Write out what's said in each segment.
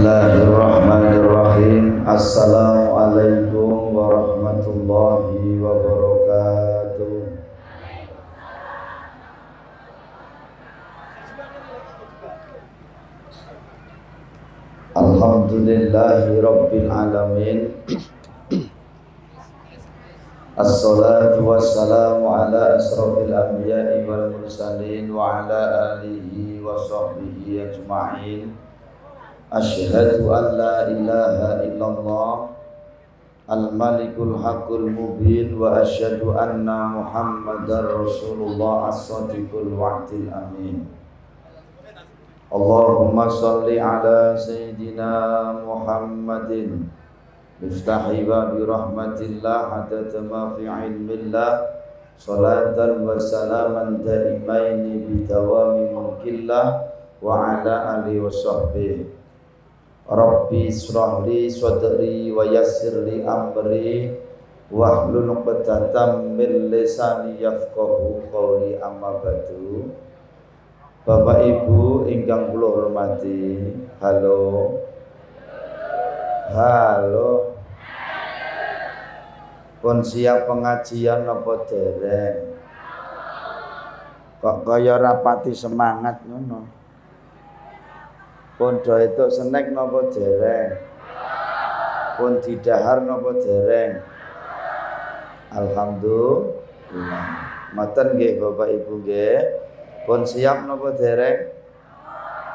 Bismillahirrahmanirrahim. Assalamualaikum warahmatullahi wabarakatuh. Alhamdulillahi rabbil alamin. Assalatu wassalamu ala asrafil anbiya'i wal mursalin wa ala alihi wa sahbihi ajma'in. Asyhadu an la ilaha illallah al-malikul haqqul mubin wa asyhadu anna muhammadar rasulullah as-sadiqul wa'dil amin. Allahumma salli ala sayyidina Muhammadin miftahi babi rahmatillah hadata ma fi ilmillah salatan wa salaman daimaini bidawami mulkillah wa ala alihi wa sahbihi. Rabbi israh li sadri wa yassir li amri wahlul 'uqdatam min lisani yafqahu qawli, amma ba'du. Bapak Ibu ingkang kula hormati, halo. Pun siap pengajian apa dereng? Kok kaya rapati semangat ngono? Pun do itu senek napa dereng? Pun didahar napa dereng? Alhamdulillah. Maten nggih Bapak Ibu nggih. Pun siap napa dereng?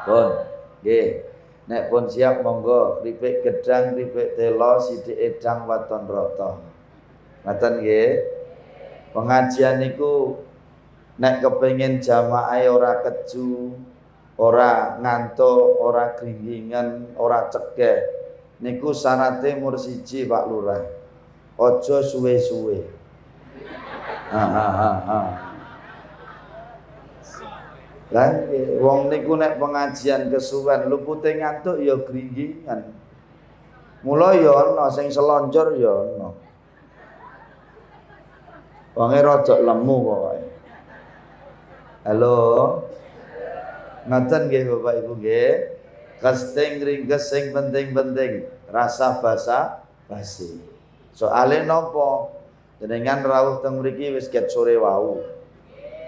Pun nggih. Nek pun siap monggo kripik gedang, kripik telo, sithik edang waton rata. Maten nggih. Pengajian niku nek kepengin jamaah ora keju, ora ngantuk, ora gringgingan, ora cegeh, niku syaratnya mur siji Pak Lurah, ojo suwe-suwe. Lah wong niku nek pengajian kesuwen lupute ngantuk ya gringgingan. Mula ya ana sing selonjor ya ana. Wonge rada lemu pokoke. Halo. Ngaten nggih Bapak Ibu nggih. Kesting ringkes sing penting-penting, rasa basa-basi. Soale napa? Jenengan rawuh teng mriki wis ket sore wau.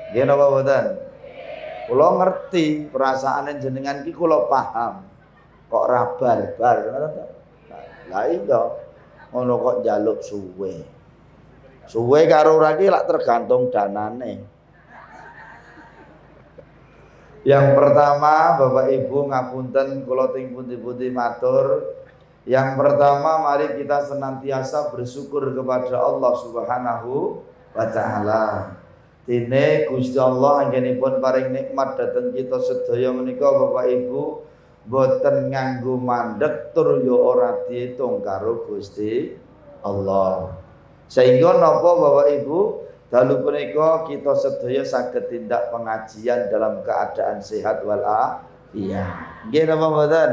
Nggih napa mboten? Kula ngerti perasaane jenengan iki kula paham. Kok ra barbar ngoten to? Lah iya. Ngono kok njaluk suwe. Suwe karo ora iki lak tergantung danane. Yang pertama Bapak Ibu ngapunten kula ting pundi-pundi matur. Yang pertama mari kita senantiasa bersyukur kepada Allah Subhanahu wa taala. Dene Gusti Allah anggenipun paring nikmat dhateng kita sedaya menika Bapak Ibu boten nganggo mandeg tur ya ora diitung karo Gusti Allah. Sehingga napa Bapak Ibu dalu punika kita sedaya saged tindak pengajian dalam keadaan sehat wal afiat. Nggih napa mboten?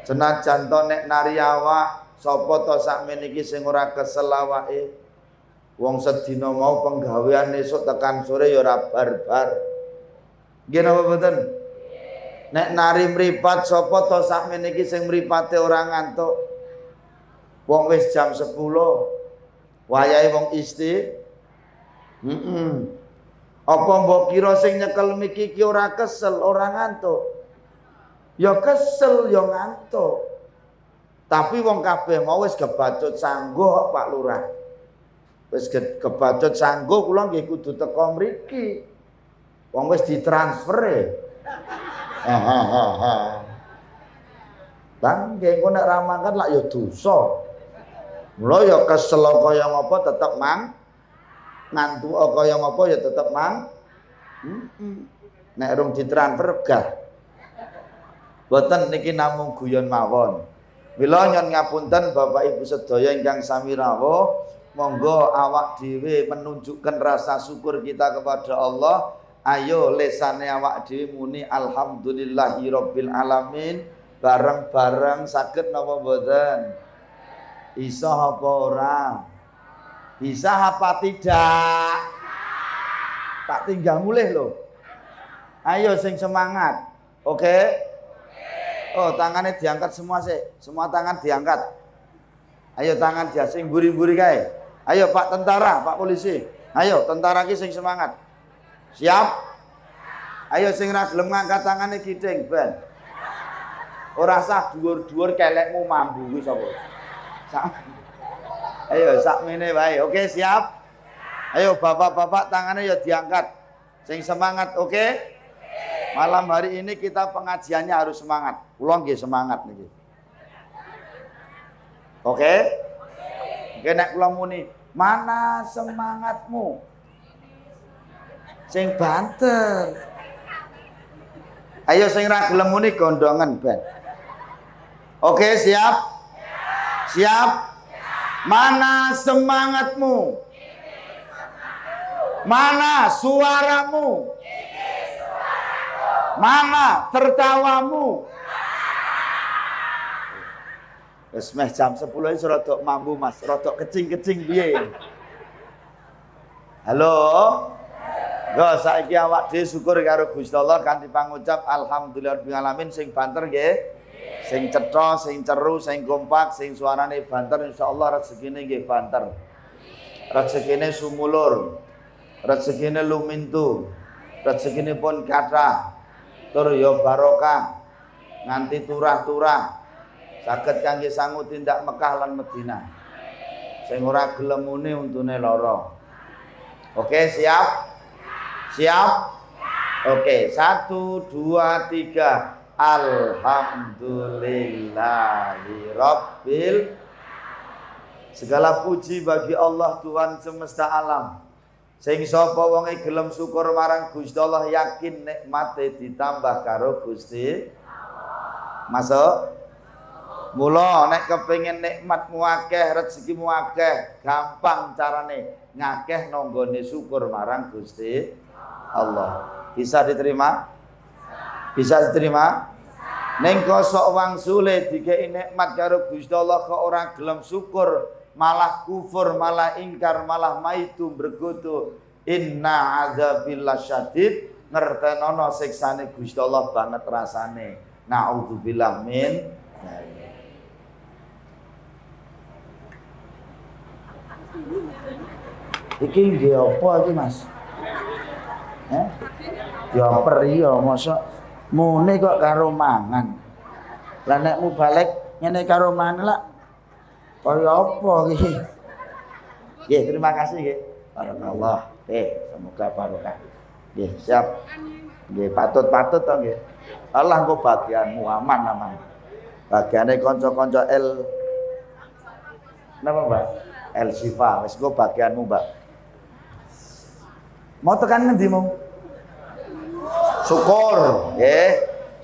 Senajan to nek nari awak sapa to sakmene iki sing ora kesel awake. Wong sedina mau penggawean esuk tekan sore ya ora barbar. Nggih napa mboten? Nek nari mripat sapa to sakmene iki sing mripate ora ngantuk. Wong wis jam 10. Wayahe wong Apa mbok kira sing nyekel miki iki ora kesel, ora ngantuk? Ya kesel, ya ngantuk. Tapi wong kabeh mau wis kebacut sangguh Pak Lurah. Wis kebacut sangguh kula nggih kudu teko mriki. Wong wis ditransfer e. Lan nggih engko nek ra mangkat lak ya dosa. Mula ya kesel kaya ngapa tetep ngantuk kaya ngapa ya tetep nek rung ditransfer gah. Boten niki namung guyon mawon. Mila nyon ngapunten Bapak Ibu sedaya ingkang sami rawuh, monggo awak dhewe menunjukkan rasa syukur kita kepada Allah. Ayo lesane awak dhewe muni alhamdulillahirabbil alamin, bareng-bareng saged napa mboten? Isa apa ora? Bisa apa tidak? Tak tinggal mulih loh. Ayo sing semangat. Oke? Oh, tangannya diangkat semua sih. Semua tangan diangkat. Ayo tangan dia sing buri-buri kae. Ayo Pak tentara, Pak polisi. Ayo tentara ki sing semangat. Siap? Ayo sing ra gelem ngangkat tangane kiding ben. Ora sah dhuwur-dhuwur kelekmu mambu kuwi sapa? Ayo sakmene wae. Oke, siap? Ayo bapak-bapak tangannya ya diangkat. Sing semangat, oke? Malam hari ini kita pengajiannya harus semangat. Kula nggih semangat niki. Oke? Oke nek kula muni, mana semangatmu? Sing banter. Ayo sing ra gelem muni gondongan ben. Oke, siap? Siap? Mana semangatmu? Mana suaramu? Mana tertawamu? Wis meh jam 10 wis rodok mambu Mas, rodok kecing-kecing piye? Halo? Go saiki awak dhewe syukur karo Gusti Allah kanthi pangucap alhamdulillahirabbil alamin sing banter nggih. Sing cetha, sing ceru, sing kompak, sing suarane banter insyaallah rezekine nggih banter. Rezekine sumulur. Rezekine lumintu. Rezekine pun kathah. Tur ya barokah. Nganti turah-turah. Saged kangge sangu tindak Mekah lan Madinah. Sing ora gelem muni untune lara. Oke, siap? Siap? Oke, 1 2 3. Alhamdulillahirabbil. Segala puji bagi Allah Tuhan semesta alam. Sing sapa wonge gelem syukur marang Gusti Allah yakin nikmate ditambah karo Gusti Allah. Masuk? Mula nek kepengin nikmatmu akeh, rezekimu akeh, gampang carane ngakeh nanggone syukur marang Gusti Allah. Bisa diterima? Bisa diterima? Ning kosok wangsule dikei nikmat karo Gusti Allah kok ora gelem syukur, malah kufur, malah ingkar, malah maitu bergoto. Inna azabillah syadid, ngertenono siksane Gusti Allah banget rasane. Naudzubillah min. Iki nggih apa iki Mas? Ya periya mosok mune kok karo mangan. Lah nek balik ngene karo mangan lak kaya apa iki? Nggih, terima kasih nggih. Barakallah. Semoga barokah. Nggih, siap. Nggih, patut-patut to nggih. Allah engko bagianmu aman. Bagiane kanca-kanca napa, Mbak? El Sifa, wis engko bagianmu, Mbak. Mau tekan ngendi mau? Syukur, nggih.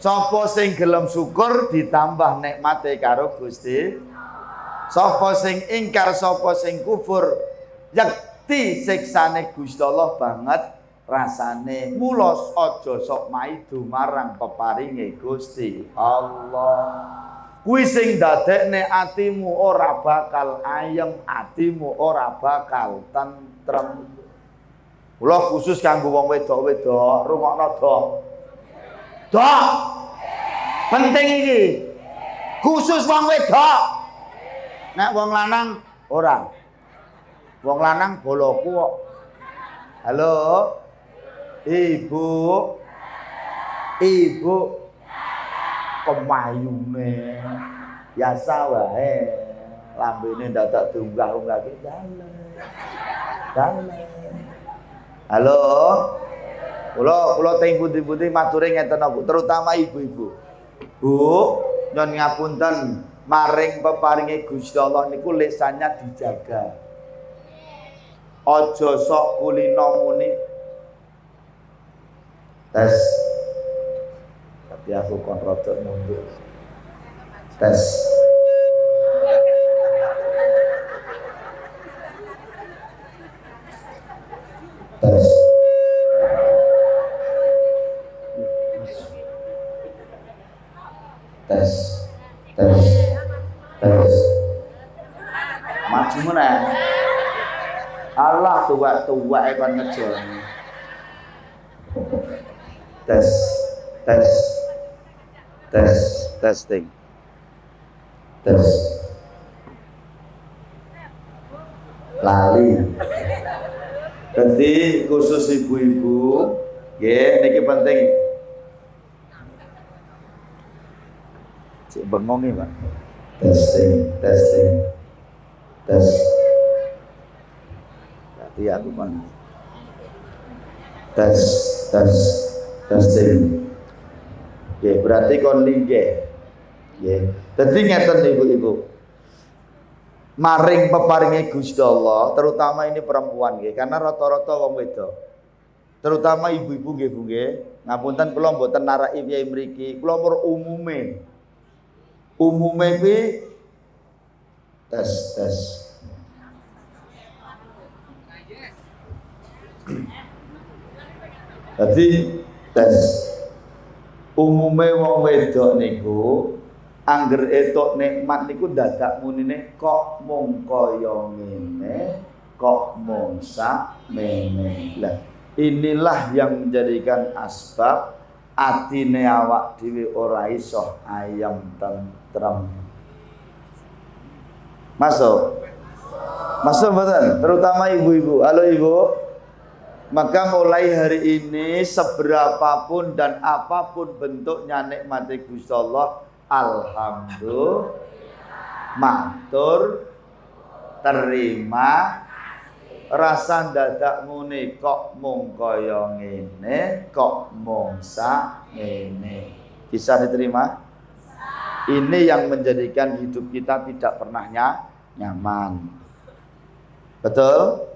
Sapa sing gelem syukur ditambah nikmate karo Gusti. Sapa sing ingkar, sapa sing kufur, yakti siksane Gusti Allah banget rasane. Mula aja sok maido marang peparinge Gusti Allah. Kuwi sing dadekne atimu ora bakal ayem, atimu ora bakal tentrem. Kula khusus kanggo wong wedok-wedok, rungokno dok. Dok. Penting iki. Khusus wong wedok. Nek wong lanang ora. Wong lanang boloku kok. Halo. Ibu. Ibu. Kemayune. Biasa wae. Lambene dadak diunggah-unggah ki dalem. Halo. Kula teng pundi-pundi maturi ngeten Bu, terutama ibu-ibu. Bu, nyon ngapunten maring peparinge Gusti Allah niku lisannya dijaga. Aja sok kulino muni. Tes. Tapi aku kon rodok mundur. Tes. Tes. Tes. Tes. Tes. Maju meneh. Allah tua-tua kon ngejoni. Tes. Tes. Tes. testing. Tes. Lali. Jadi khusus ibu-ibu, nggih niki penting. Cek bengong iki, Pak. Testing. Tes. Berarti aku kan. Testing. Nggih, berarti kon nggih. Nggih. Dadi ngeten ibu-ibu. Maring peparinge Gusti Allah, terutama ini perempuan nggih, karena rata-rata wong wedok. Terutama ibu-ibu nggih Bu nggih. Ngapunten kula mboten naraki piye mriki, kula mur umume. Umume kuwi tes. Jadi tes. Umume wong wedok niku angger etok nikmat niku dadak munine kok mung kaya ngene, kok mung sakmene. Lah, inilah yang menjadikan asbab atine awak dhewe ora iso ayem tentrem. Masuk mboten? Terutama ibu-ibu. Halo Ibu. Maka mulai hari ini seberapapun dan apapun bentuknya nikmat Gusti Allah, alhamdulillah, matur, terima, rasa dadak muni kok mung kaya ngene, kok mung sakmene. Bisa diterima? Ini yang menjadikan hidup kita tidak pernah nyaman. Betul?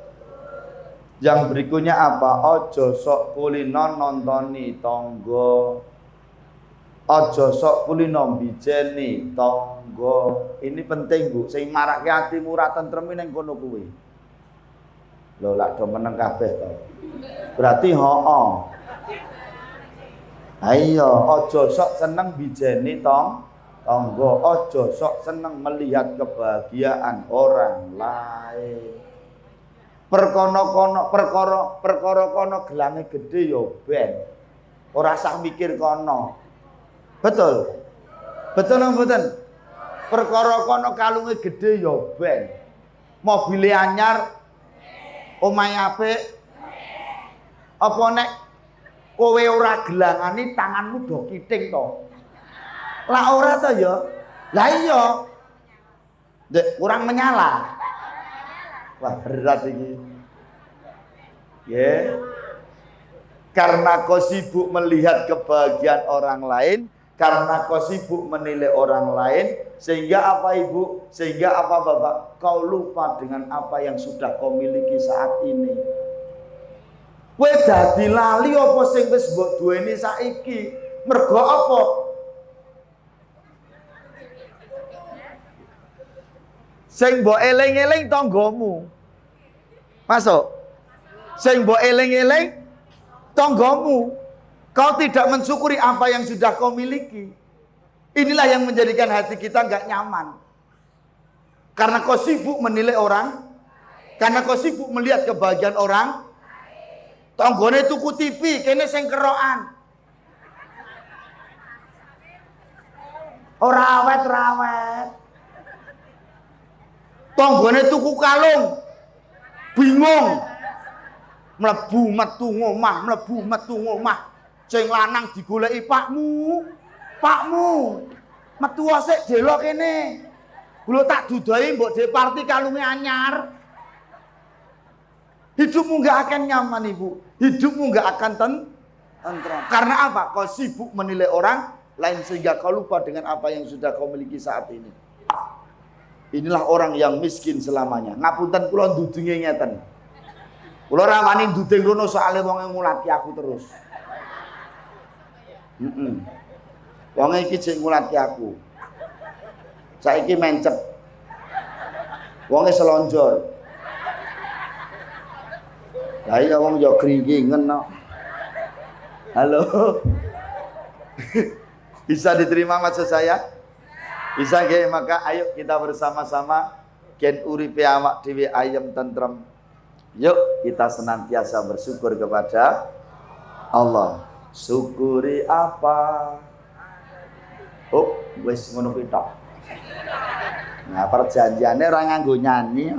Yang berikutnya apa? Ojo sok kulino nontoni tonggo. Ojo sok kulino bijeni tonggo. Ini penting Bu, sing marake atimu ora tentrem ning kono kuwi. Lho lak do meneng kabeh to. Berarti hooh. Ayo, ojo sok seneng bijeni tonggo. Ojo sok seneng melihat kebahagiaan orang lain. Perkara kono gelange gede ya ben. Ora sak mikir kono. Betul apa mboten? Perkara kono kalunge gede ya ben. Mobile anyar, omahe apik. Apa nek kowe ora gelangani tanganmu do kiting to? Lah ora to ya? Lah iya. Ndek kurang menyala. Wah berat ini. Ya. Karena kau sibuk melihat kebahagiaan orang lain, karena kau sibuk menilai orang lain, sehingga apa Ibu? Sehingga apa Bapak? Kau lupa dengan apa yang sudah kau miliki saat ini. Kowe dadi lali apa sing wis mbok duweni saiki? Mergo apa? Sing mbok eling-eling tanggamu. Masuk. Sing mbok eling-eling tanggamu. Kau tidak mensyukuri apa yang sudah kau miliki. Inilah yang menjadikan hati kita enggak nyaman. Karena kau sibuk menilai orang, karena kau sibuk melihat kebahagiaan orang. Tanggane tuku TV, kene sing kerokan. Ora awet-awet. Tanggane tuku kalung. Bingung. Mlebu metu ngomah. Sing lanang digoleki pakmu. Metu sik delok kene. Kulo tak dudahi mbok dhe party kalunge anyar. Hidupmu enggak akan nyaman Ibu. Hidupmu enggak akan tentrem. Karena apa? Kau sibuk menilai orang lain sehingga kau lupa dengan apa yang sudah kau miliki saat ini. Inilah orang yang miskin selamanya. Ngapunten kula ndudunge ngeten. Kula ora wani nduding rono soalé wong ngulati aku terus. Wong iki sing ngulati aku. Saiki mencep. Wonge selonjor. Lah iya wong yo gringingen no. Halo. Bisa diterima maksud saya? Bisa nggih? Maka ayo kita bersama-sama gen uripe awak dhewe ayem tentrem. Yuk kita senantiasa bersyukur kepada Allah. Syukuri apa? Oh, Wis ngono kuwi tok. Nah, perjanjiane ora nganggo nyanyi.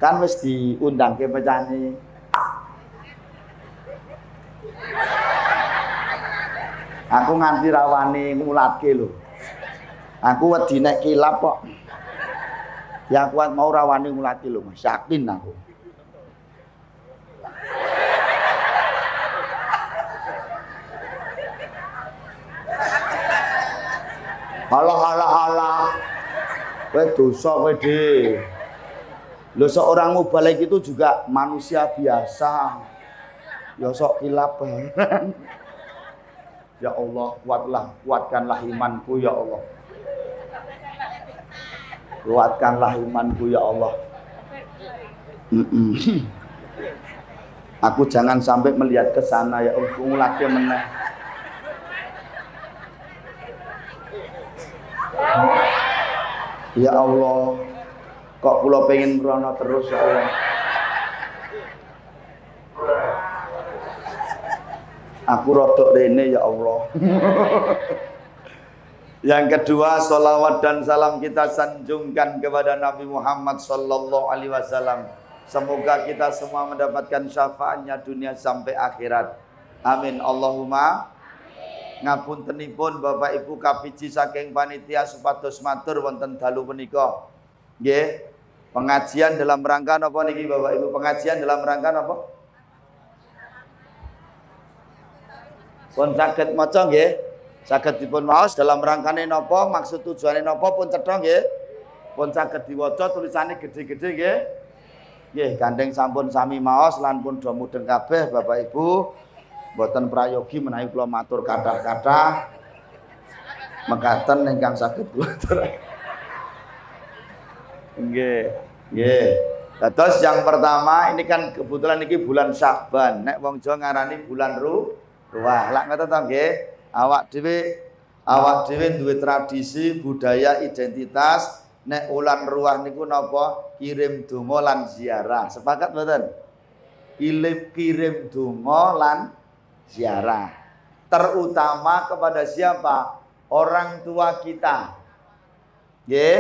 Kan wis diundangke penyanyi. Aku nganti rawani ngulatke lho. Aku wedi nek kilap kok. Ya kuat mau rawani ngulatke lho, Mas. Yakin aku. Halah. Kowe dosa kowe dhe. Lho seorang mubalik itu juga manusia biasa. Ya sok kilap. Ya Allah, kuatkanlah imanku ya Allah. Kuatkanlah imanku ya Allah. Aku jangan sampai melihat ke sana ya Allah, ngulake meneh. Ya Allah, kok kula pengen merono terus ya Allah. Aku rodok rene ya Allah. Yang kedua, salawat dan salam kita sanjungkan kepada Nabi Muhammad sallallahu alaihi wasallam. Semoga kita semua mendapatkan syafaatnya dunia sampai akhirat. Amin. Allahumma. Ngapuntenipun Bapak Ibu kapiji saking panitia supados matur wonten dalu punika. Nggih. Pengajian dalam rangka napa niki Bapak Ibu? Pengajian dalam rangka napa? Pun saged maca nggih. Saged dipun maos dalam rangkane napa, maksud tujuane napa pun cetha nggih. Pun saged diwaca tulisane gede-gede nggih. Nggih, gandeng sampun sami maos lan pun do mudeng kabeh Bapak Ibu. Mboten prayogi menawi kula matur kathah-kathah mekaten ingkang saged kula aturaken. Nggih. Terus yang pertama ini kan kebetulan iki bulan Sya'ban. Nek wong Jawa ngarani bulan Ruwah. Lak ngoten to nggih. Awak dhewe duwe tradisi, budaya, identitas. Nek ulan Ruwah niku napa? Kirim donga lan ziarah. Sepakat mboten? Kirim donga lan ziarah, terutama kepada siapa? Orang tua kita. Nggih,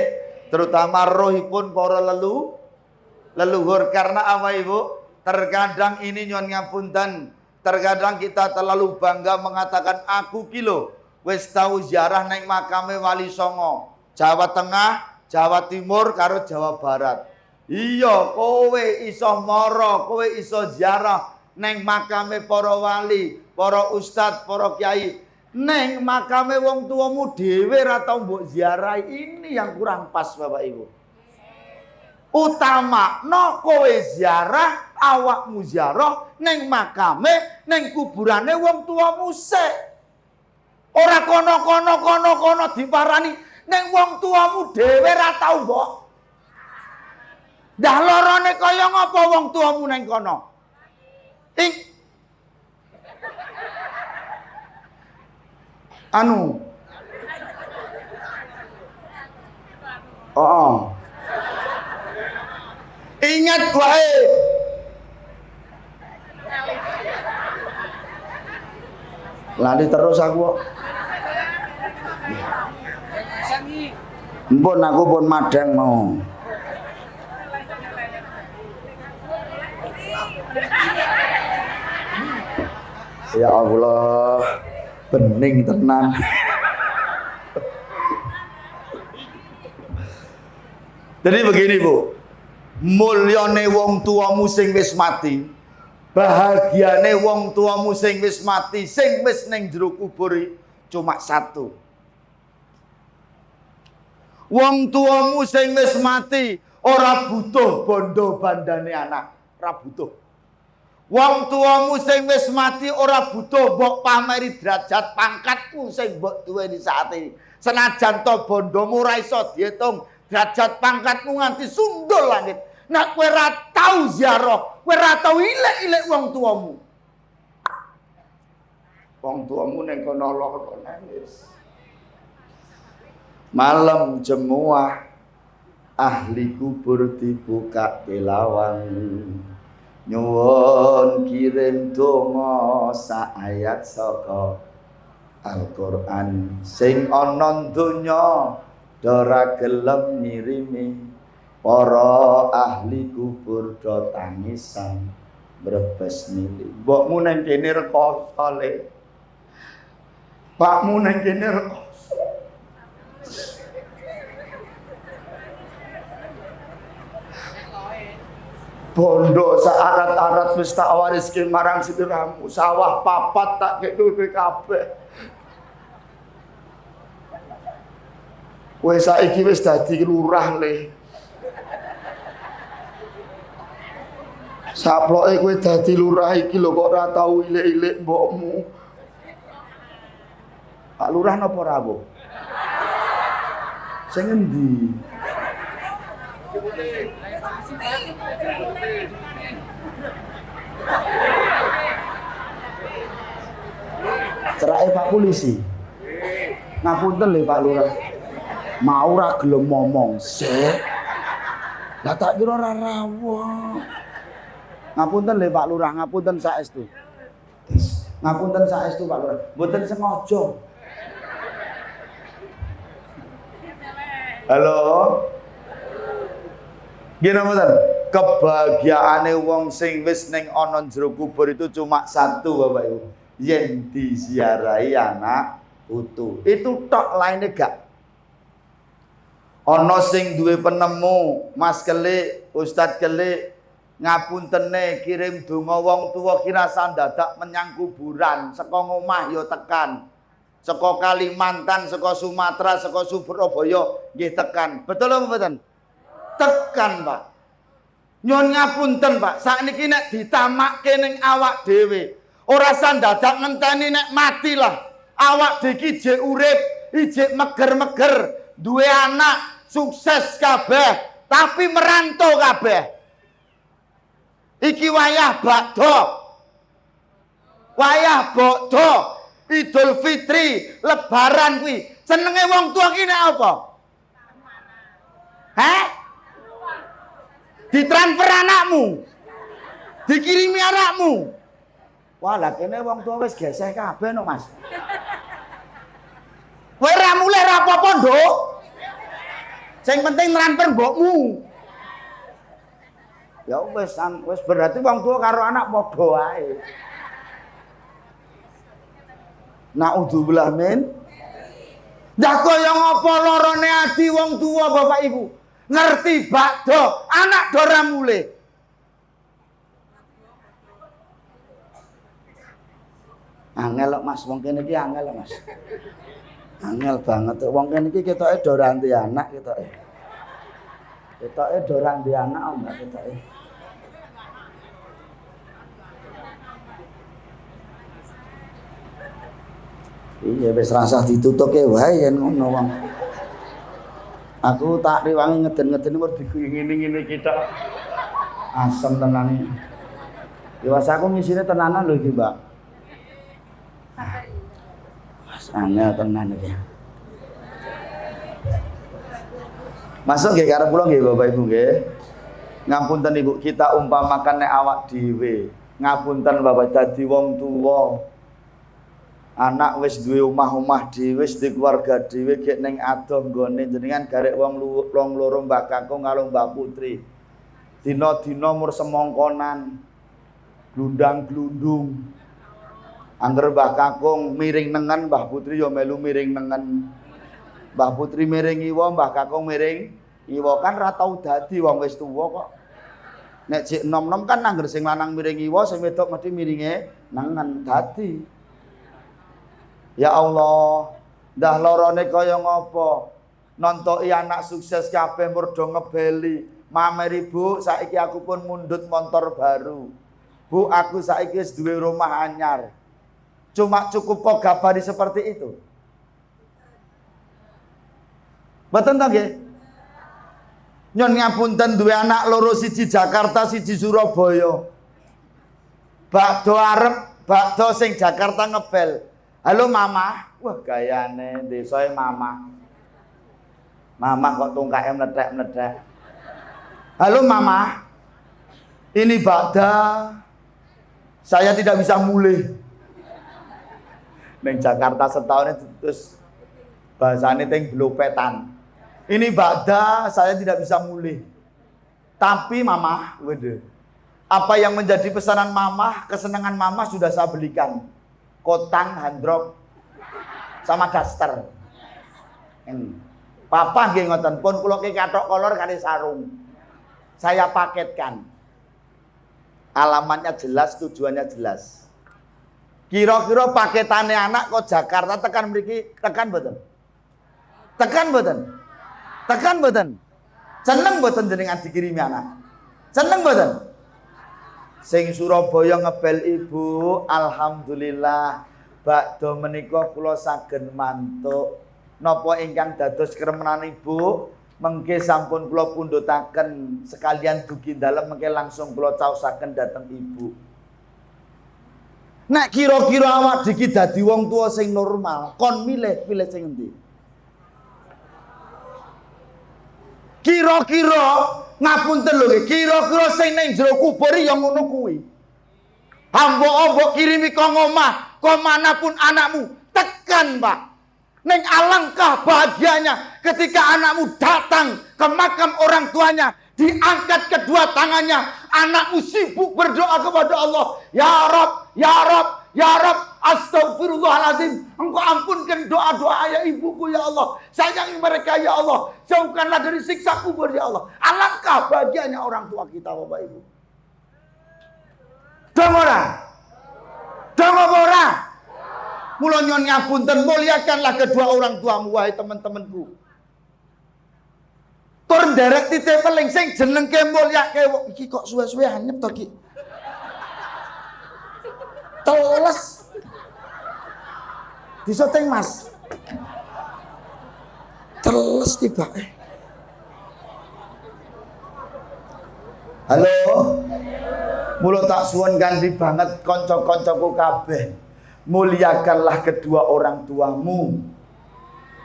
terutama rohipun para leluhur. Karena apa Ibu? Terkadang ini nyuwun ngapunten, terkadang kita terlalu bangga mengatakan aku kilo wis tau ziarah nang makame Wali Songo, Jawa Tengah, Jawa Timur karo Jawa Barat. Iya, kowe iso mara, kowe iso ziarah neng makame para wali, para ustad, para kiai. Neng makame wong tuamu dhewe ra tau mbok ziarahi. Ini yang kurang pas Bapak Ibu. Utama no kowe ziarah, awakmu ziarah neng makame, neng kuburane wong tuamu sik. Ora kono diparani neng wong tuamu dhewe ra tau mbok. Dah lorone kaya ngapa wong tuamu neng kono? Ingat wae. Lali terus aku. Mpun aku pun madang mau. Ya Allah, bening tenan. Jadi begini Bu, mulyane wong tuamu sing wis mati, bahagiane wong tuamu sing wis mati, sing wis ning jero kubur cuma satu. Wong tuamu sing wis mati ora butuh bondo bandane anak, ora butuh. Wong tuamu sing wis mati ora butuh mbok pameri derajat pangkatmu sing mbok duweni saat ini. Senajan to bondomu ora iso diitung derajat pangkatmu nganti sundul langit. Nek kowe ora tau ziarah, kowe ora tau ilek-ilek wong tuamu. Wong tuamu ning kono loro nangis. Malam jemuah ahli kubur dibuka kelawang. Nyuwun kirim donga sak ayat saka Al-Qur'an sing ana donya ora gelem ngirimi para ahli kubur do tangisan brebes nili. Mbokmu nang kene rekoso le. Pakmu nang kene rekoso. Bondo saarat-arat wis tak wariske marang sederamu, sawah papat tak kek kowe kabeh. Kowe saiki wis dadi lurah le. Saploke kowe dadi lurah iki lho kok ora tau ilik-ilik mbokmu. Pak Lurah napa ora, Bu? Sing endi? Cerake Pak Polisi. Ngapunten lho Pak Lurah. Mau ora gelem ngomong sik. Lah tak kira ora rawuh. Ngapunten lho Pak Lurah, ngapunten saestu. Ngapunten saestu Pak Lurah. Mboten sengaja. Halo. Gini mboten. Kebahagiaane wong sing wis ning ana jero kubur itu cuma satu Bapak Ibu. Yen diziarahi anak putu. Itu tok lainnya gak. Ana sing duwe penemu, Mas Kelik, Ustadz Kelik, ngapuntene kirim donga wong tuwa kirasan dadak menyang kuburan, saka ngomah ya tekan. Saka Kalimantan, saka Sumatera, saka Surabaya nggih tekan. Betul apa mboten? Tekan, Pak. Nyuwun ngapunten, Pak. Sakniki nek ditamakke ning awak dhewe, ora sandadak ngenteni nek mati lah. Awak dhewe jek urip, ijek meger-meger, duwe anak, sukses kabeh, tapi merantau kabeh. Iki wayah bakdo. Wayah bakdo. Idul Fitri, Lebaran kuwi. Senenge wong tua ki nek apa? Hah? Ditransfer anakmu. Dikirimi anakmu. Wah, lah kene wong tua wis geseh kabeh no, Mas. Kowe ora mulih ora apa-apa, Nduk. Sing penting transfer mbokmu. Ya wis berarti wong tua karo anak padha wae. Naudzubillah min. Ndak kaya ngapa lorone ati wong tua Bapak Ibu. Ngerti bakdo, anak dora mulih. Angel kok Mas, wong kene iki angel kok Mas. Angel banget wong kene iki ketoke dora anti anak ketoke. Ketoke dora anti anak om ketoke. Iya wis rasah ditutuke wae yen ngono wong. Aku tak riwangi ngeden-ngeden mur diguyung-ngene kita. Asem tenan iki. Ya wis aku ngisine tenanan lho iki, Mbak. Mas angel tenan iki. Masuk nggih karep kula nggih Bapak Ibu nggih. Ngapunten Ibu, kita umpamakan nek awak dhewe. Ngapunten Bapak dadi wong tuwa. Anak wis duwe omah-omah dhewe, wis duwe keluarga dhewe gek ning adoh nggone jenengan garek wong loro Mbah Kakung karo Mbah Putri. Dina-dina mur semongkonan. Glundang-glundung. Angger Mbah Kakung miring nengen, Mbah Putri ya melu miring nengen. Mbah Putri miring iwa, Mbah Kakung miring iwa, kan ra tau dadi wong wis tuwa kok. Nek jek nom-nom kan angger sing lanang miring iwa, sing wedok mesti miringe nengen dadi. Ya Allah, ndah lorone kaya ngapa? Nontoki anak sukses kabeh mur do ngebeli. Mameri Bu, saiki aku pun mundhut motor baru. Bu, aku saiki wis duwe rumah anyar. Cuma cukup kok gabari seperti itu. Mboten ta nggih? Nyon ngapunten duwe anak loro siji Jakarta, siji Surabaya. Bakdo arep, bakdo sing Jakarta ngebel. Halo Mama, wah gayane desae Mama. Mama kok tungkae mledek-mledek. Halo Mama, ini Bakda. Saya tidak bisa mulih. Neng Jakarta setahun itu terus bahasanya teng belopetan. Ini Ba'da saya tidak bisa mulih. Tapi Mama, waduh. Apa yang menjadi pesanan Mama, kesenangan Mama sudah saya belikan. Kotang, handrok, sama daster. Papa nggih ngoten pun kula ki kathok kolor kali sarung. Saya paketkan. Alamatnya jelas, tujuannya jelas. Kira-kira paketane anak kok Jakarta tekan mriki, tekan mboten? Tekan mboten? Tekan mboten? Seneng mboten jenengan dikirimi anak? Seneng mboten? Sing Surabaya ngebel ibu, alhamdulillah bakdo menika kula saged mantuk. Napa ingkang dados kremenan ibu, mengke sampun kula pundhutaken sekalian dugi dalem mengke langsung kula caosaken dhateng ibu. Nek kira-kira awak iki dadi wong tua sing normal, kon milih sing endi? Kira-kira ngapunten lho nggih, kira-kira sing ning jero kubur ya ngono kuwi. Ambok-ambok kirimi kok omah, kok manapun anakmu, tekan, Pak. Ning alangkah bahagianya ketika anakmu datang ke makam orang tuanya, diangkat kedua tangannya, anakmu sibuk berdoa kepada Allah, ya Rabb, ya Rabb, ya Rabb, astagfirullahaladzim, engkau ampunkan doa-doa ayah ibuku ya Allah, sayangi mereka ya Allah, jauhkanlah dari siksa kubur ya Allah. Alangkah bahagianya orang tua kita, Bapak Ibu. Dong ora? Mula nyon ngapunten, muliakanlah kedua orang tuamu wahai teman-temanku. Tur nderek titih peling sing jenengke mulyake iki kok suwe-suwe anyep to iki. Teles. Disoteng Mas. Teles tiba. Halo. Mula tak suwun ganti banget kanca-kancaku kabeh. Muliakanlah kedua orang tuamu.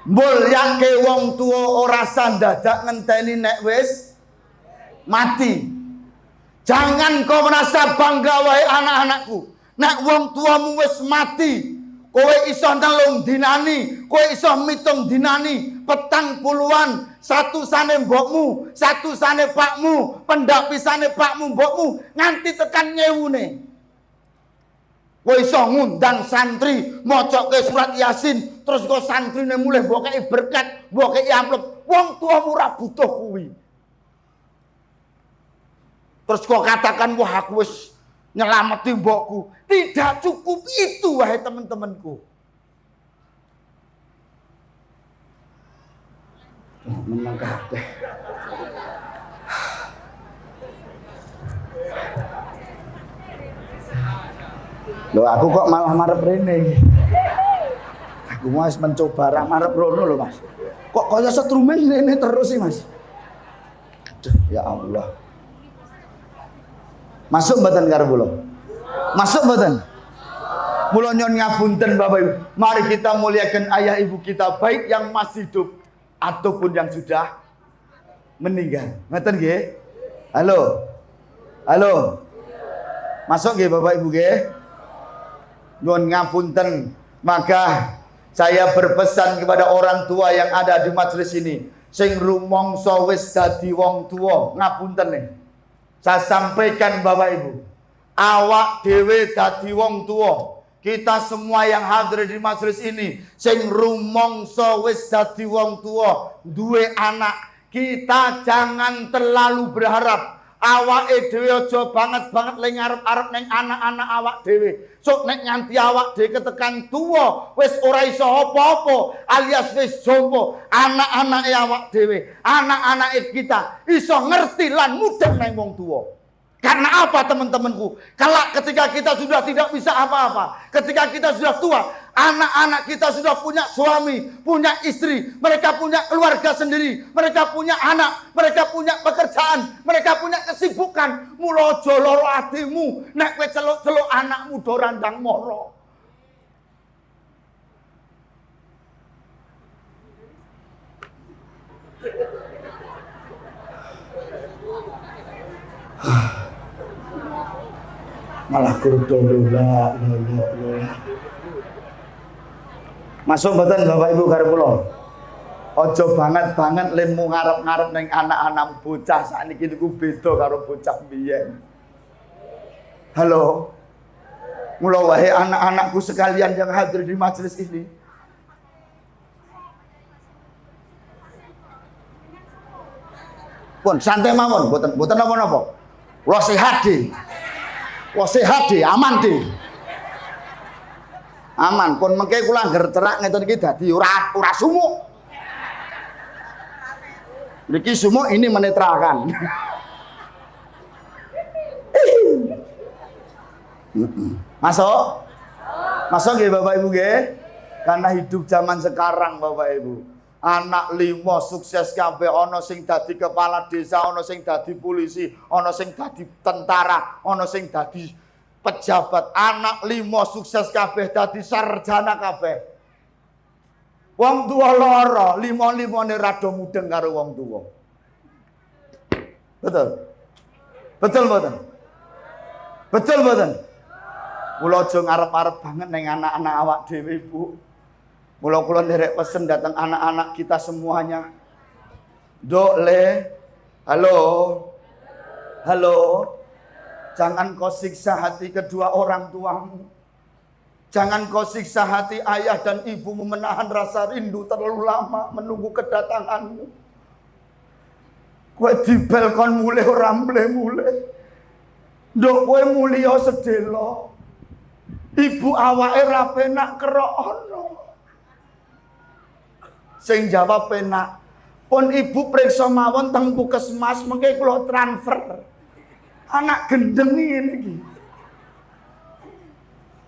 Mulyake wong tua ora sandadak ngenteni nek wis mati. Jangan kau merasa bangga wahai anak-anakku. Nek wong tuamu wis mati, kowe iso nelung dinani, kowe iso mitung dinani, 40-an, satu sane mbokmu, satu sane pakmu, pendapisane pakmu mbokmu, nganti tekan nyewune. Kowe iso ngundang santri mocoke surat Yasin, terus kok santrine mulih mbokeki berkat, mbokeki amplop. Wong tuamu ora butuh kuwi. Terus kok katakan wah aku wis nyelameti mbokku. Tidak cukup itu wahai teman-temanku. Menang kabeh. Loh aku kok malah marep rene. Aku mau mencoba ra marep rono lho Mas. Kok kaya setrumen rene terus sih Mas. Aduh ya Allah. Masuk mboten karo kula? Masuk mboten? Mula nyon ngapunten Bapak Ibu. Mari kita muliakan ayah ibu kita baik yang masih hidup ataupun yang sudah meninggal. Ngoten nggih? Halo. Halo. Masuk nggih Bapak Ibu nggih? Nyuwun ngapunten, maka saya berpesan kepada orang tua yang ada di majelis ini, sing rumangsa wis dadi wong tua, ngapunten nih. Saya sampaikan Bapak Ibu, awak dhewe dadi wong tua. Kita semua yang hadir di majelis ini, sing rumangsa wis dadi wong tua, duwe anak, kita jangan terlalu berharap. Awake dhewe aja banget le ngarep-arep ning anak-anak awak dhewe. Sok nek nganti awak dhewe ketekan tuwa, wis ora iso apa-apa, alias wis jompo, anak-anake awak dhewe, anak-anake kita iso ngerti lan mudeng nang wong tuwa. Karena apa teman-temanku? Kalau ketika kita sudah tidak bisa apa-apa, ketika kita sudah tua, anak-anak kita sudah punya suami, punya istri, mereka punya keluarga sendiri, mereka punya anak, mereka punya pekerjaan, mereka punya kesibukan. Mula aja lara atimu nek kowe celuk-celuk anakmu do randang mara. Malah kudu lola. Masuk mboten Bapak Ibu karo kula? Aja banget-banget lemu ngarep-ngarep ning anak-anak bocah sakniki niku beda karo bocah biyen. Halo. Mula wahai anak-anakku sekalian yang hadir di majelis ini. Pun santai mawon, mboten napa-napa. Kula sehat di. Kula sehat di, aman di. Aman, pun mengke kula angger cerak ngeten iki dadi ora sumuk. Niki sumuk ini menetralkan. Masuk? Masuk nggih Bapak Ibu nggih? Karena hidup zaman sekarang Bapak Ibu. Anak 5 sukses kabeh, ana sing dadi kepala desa, ana sing dadi polisi, ana sing dadi tentara, ana sing dadi pejabat. Anak 5 sukses kabeh dadi sarjana kabeh. Wong tua lara, 5-5ne rada mudeng karo wong tua. Betul. Betul mboten? Betul mboten? Mula aja ngarep-arep banget ning anak-anak awak dhewe, Bu. Mula kula nderek pesen datang anak-anak kita semuanya. Dok le. Halo. Halo. Jangan kau siksa hati kedua orang tuamu. Jangan kau siksa hati ayah dan ibumu menahan rasa rindu terlalu lama menunggu kedatanganmu. Kowe dibel kon mulih ora mulih-mulih. Nduk kowe mulya sedelo. Ibu awake ra penak kerok ono. Sing jawab penak. Pun ibu periksa mawon teng puskesmas mengke kula transfer. Anak gendeng ngene iki.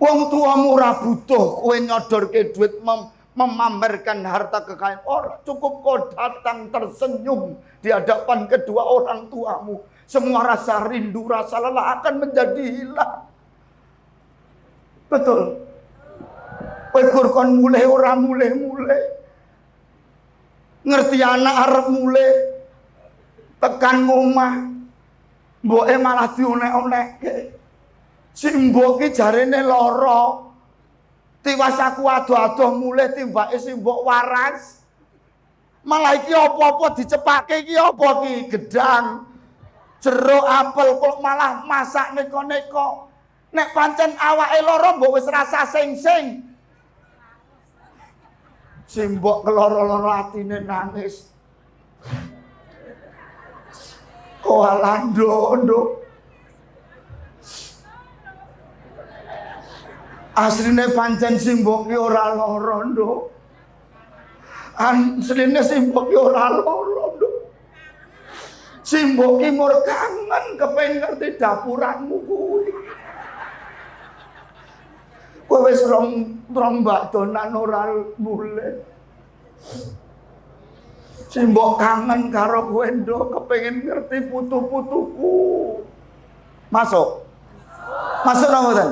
Wong tuamu ora butuh kowe nyodorke duit memamerkan harta kekayaan. Orang cukup kau datang tersenyum di hadapan kedua orang tuamu. Semua rasa rindu, rasa lelah akan menjadi hilang. Betul. Kowe kon mulai ora mulai. Ngerti anak arep mulai tekan ngomah. Mboke malah dionek-onekke. Si mbok ki jarene lara. Tiwas aku ado-ado mulih timbake si mbok waras. Malah iki apa-apa dicepake iki apa ki? Gedang, jeruk, apel kok malah masak neko-neko. Nek pancen awake lara mbok wis rasa sing-sing. Si mbok keloro-loro atine nangis. Oh alando. Asline pancen simbok ki ora lara, Nduk. Asline simbok ki ora lara, Nduk. Simbok ki mur kangen kepengin ngerti dapuranmu kuwi. Kowe wis rong mbak donan ora mulih. Simbok kangen karo kowe, Nduk, kepengin ngerti putu-putuku. Masuk. Masuk nang mboten?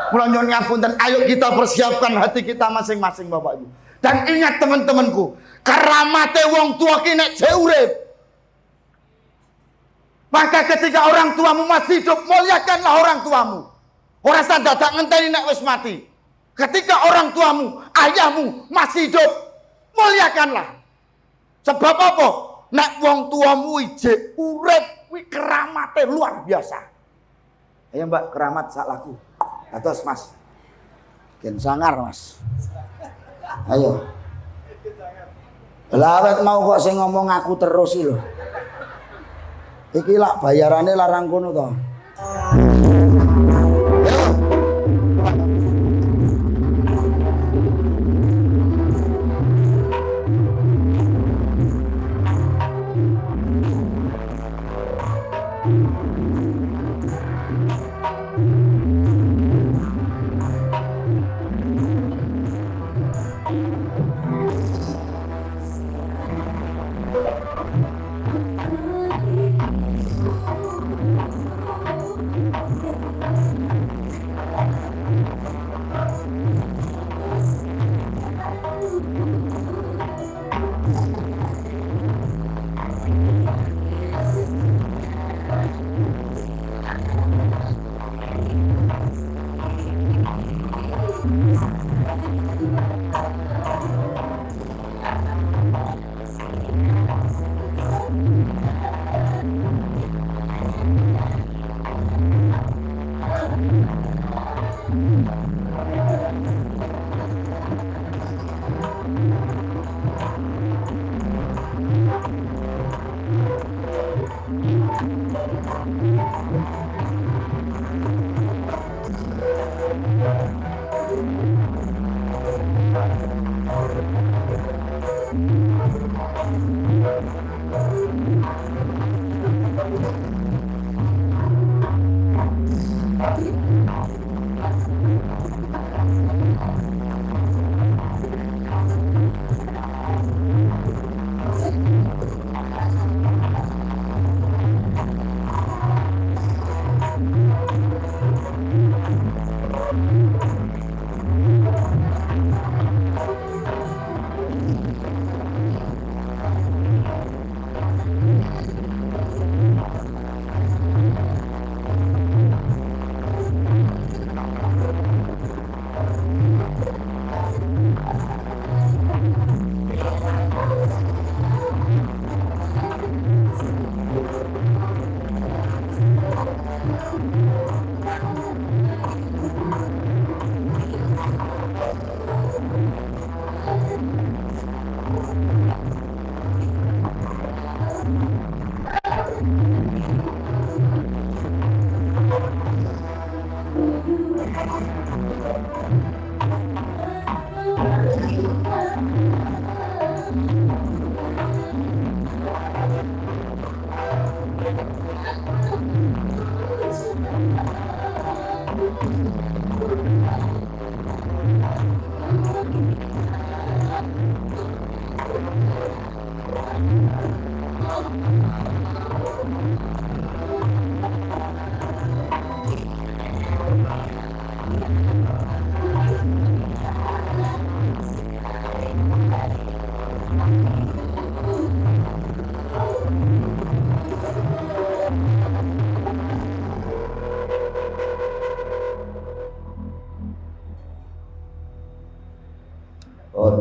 Mula nyuwun ngapunten, ayo kita persiapkan hati kita masing-masing Bapak Ibu. Dan ingat teman-temanku, karamate wong tua ki nek jek urip. Maka ketika orang tuamu masih hidup, muliakanlah orang tuamu. Ora usah dadak ngenteni nek wis mati. Ketika orang tuamu, ayahmu masih hidup, muliakanlah. Sebab apa? Nek wong tuamu jek urip kuwi keramate luar biasa. Ayo Mbak, keramat sak laku. Atos Mas. Gen sangar Mas. Ayo. Lawet mau kok sing ngomong aku terus iki lho. Iki lak bayarane larang kono to.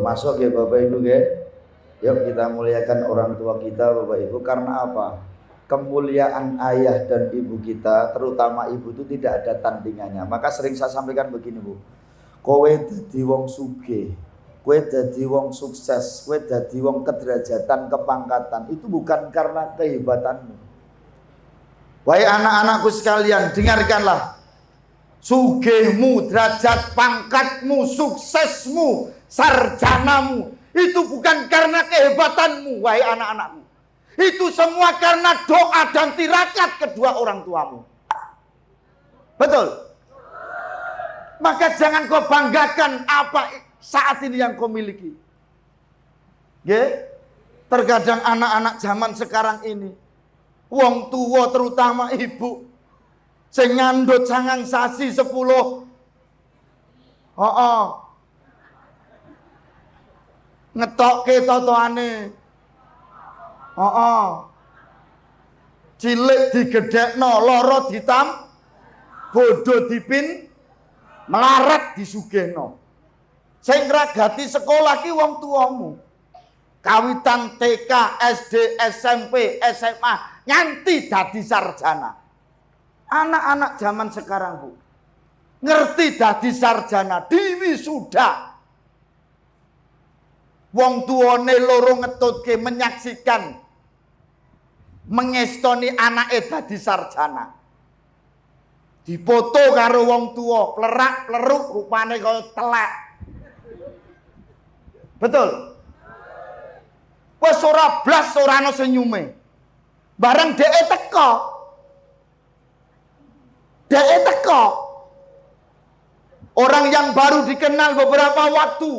Masuk ya Bapak Ibu ya. Yuk kita muliakan orang tua kita Bapak Ibu. Karena apa? Kemuliaan ayah dan ibu kita, terutama ibu itu tidak ada tandingannya. Maka sering saya sampaikan begini Bu, kowe dadi wong sugih, kowe dadi wong sukses, kowe dadi wong kederajatan, kepangkatan, itu bukan karena kehebatanmu. Wahai anak-anakku sekalian, dengarkanlah. Sugihmu, derajat pangkatmu, suksesmu, sarjanamu, itu bukan karena kehebatanmu, wahai anak-anakku. Itu semua karena doa dan tirakat kedua orang tuamu. Betul? Maka jangan kau banggakan apa saat ini yang kau miliki. Terkadang anak-anak zaman sekarang ini, wong tua terutama ibu, sing ngandut sangang sasi 10. Ngetokke totoane. Cilik digedhekno, loro ditam, bodho dipin, melarat disugihno. Sing ngragati sekolah ki wong tuamu. Kawitan TK, SD, SMP, SMA, nganti dadi sarjana. Anak-anak zaman sekarang Bu, ngerti dadi sarjana, diwisuda. Wong tuane loro ngetutke menyaksikan mengestoni anake dadi sarjana. Dipoto karo wong tua, plerak-pleruk rupane kaya telek. Betul? Wes ora blas ora ana senyume. Bareng dheke teko. Orang yang baru dikenal beberapa waktu,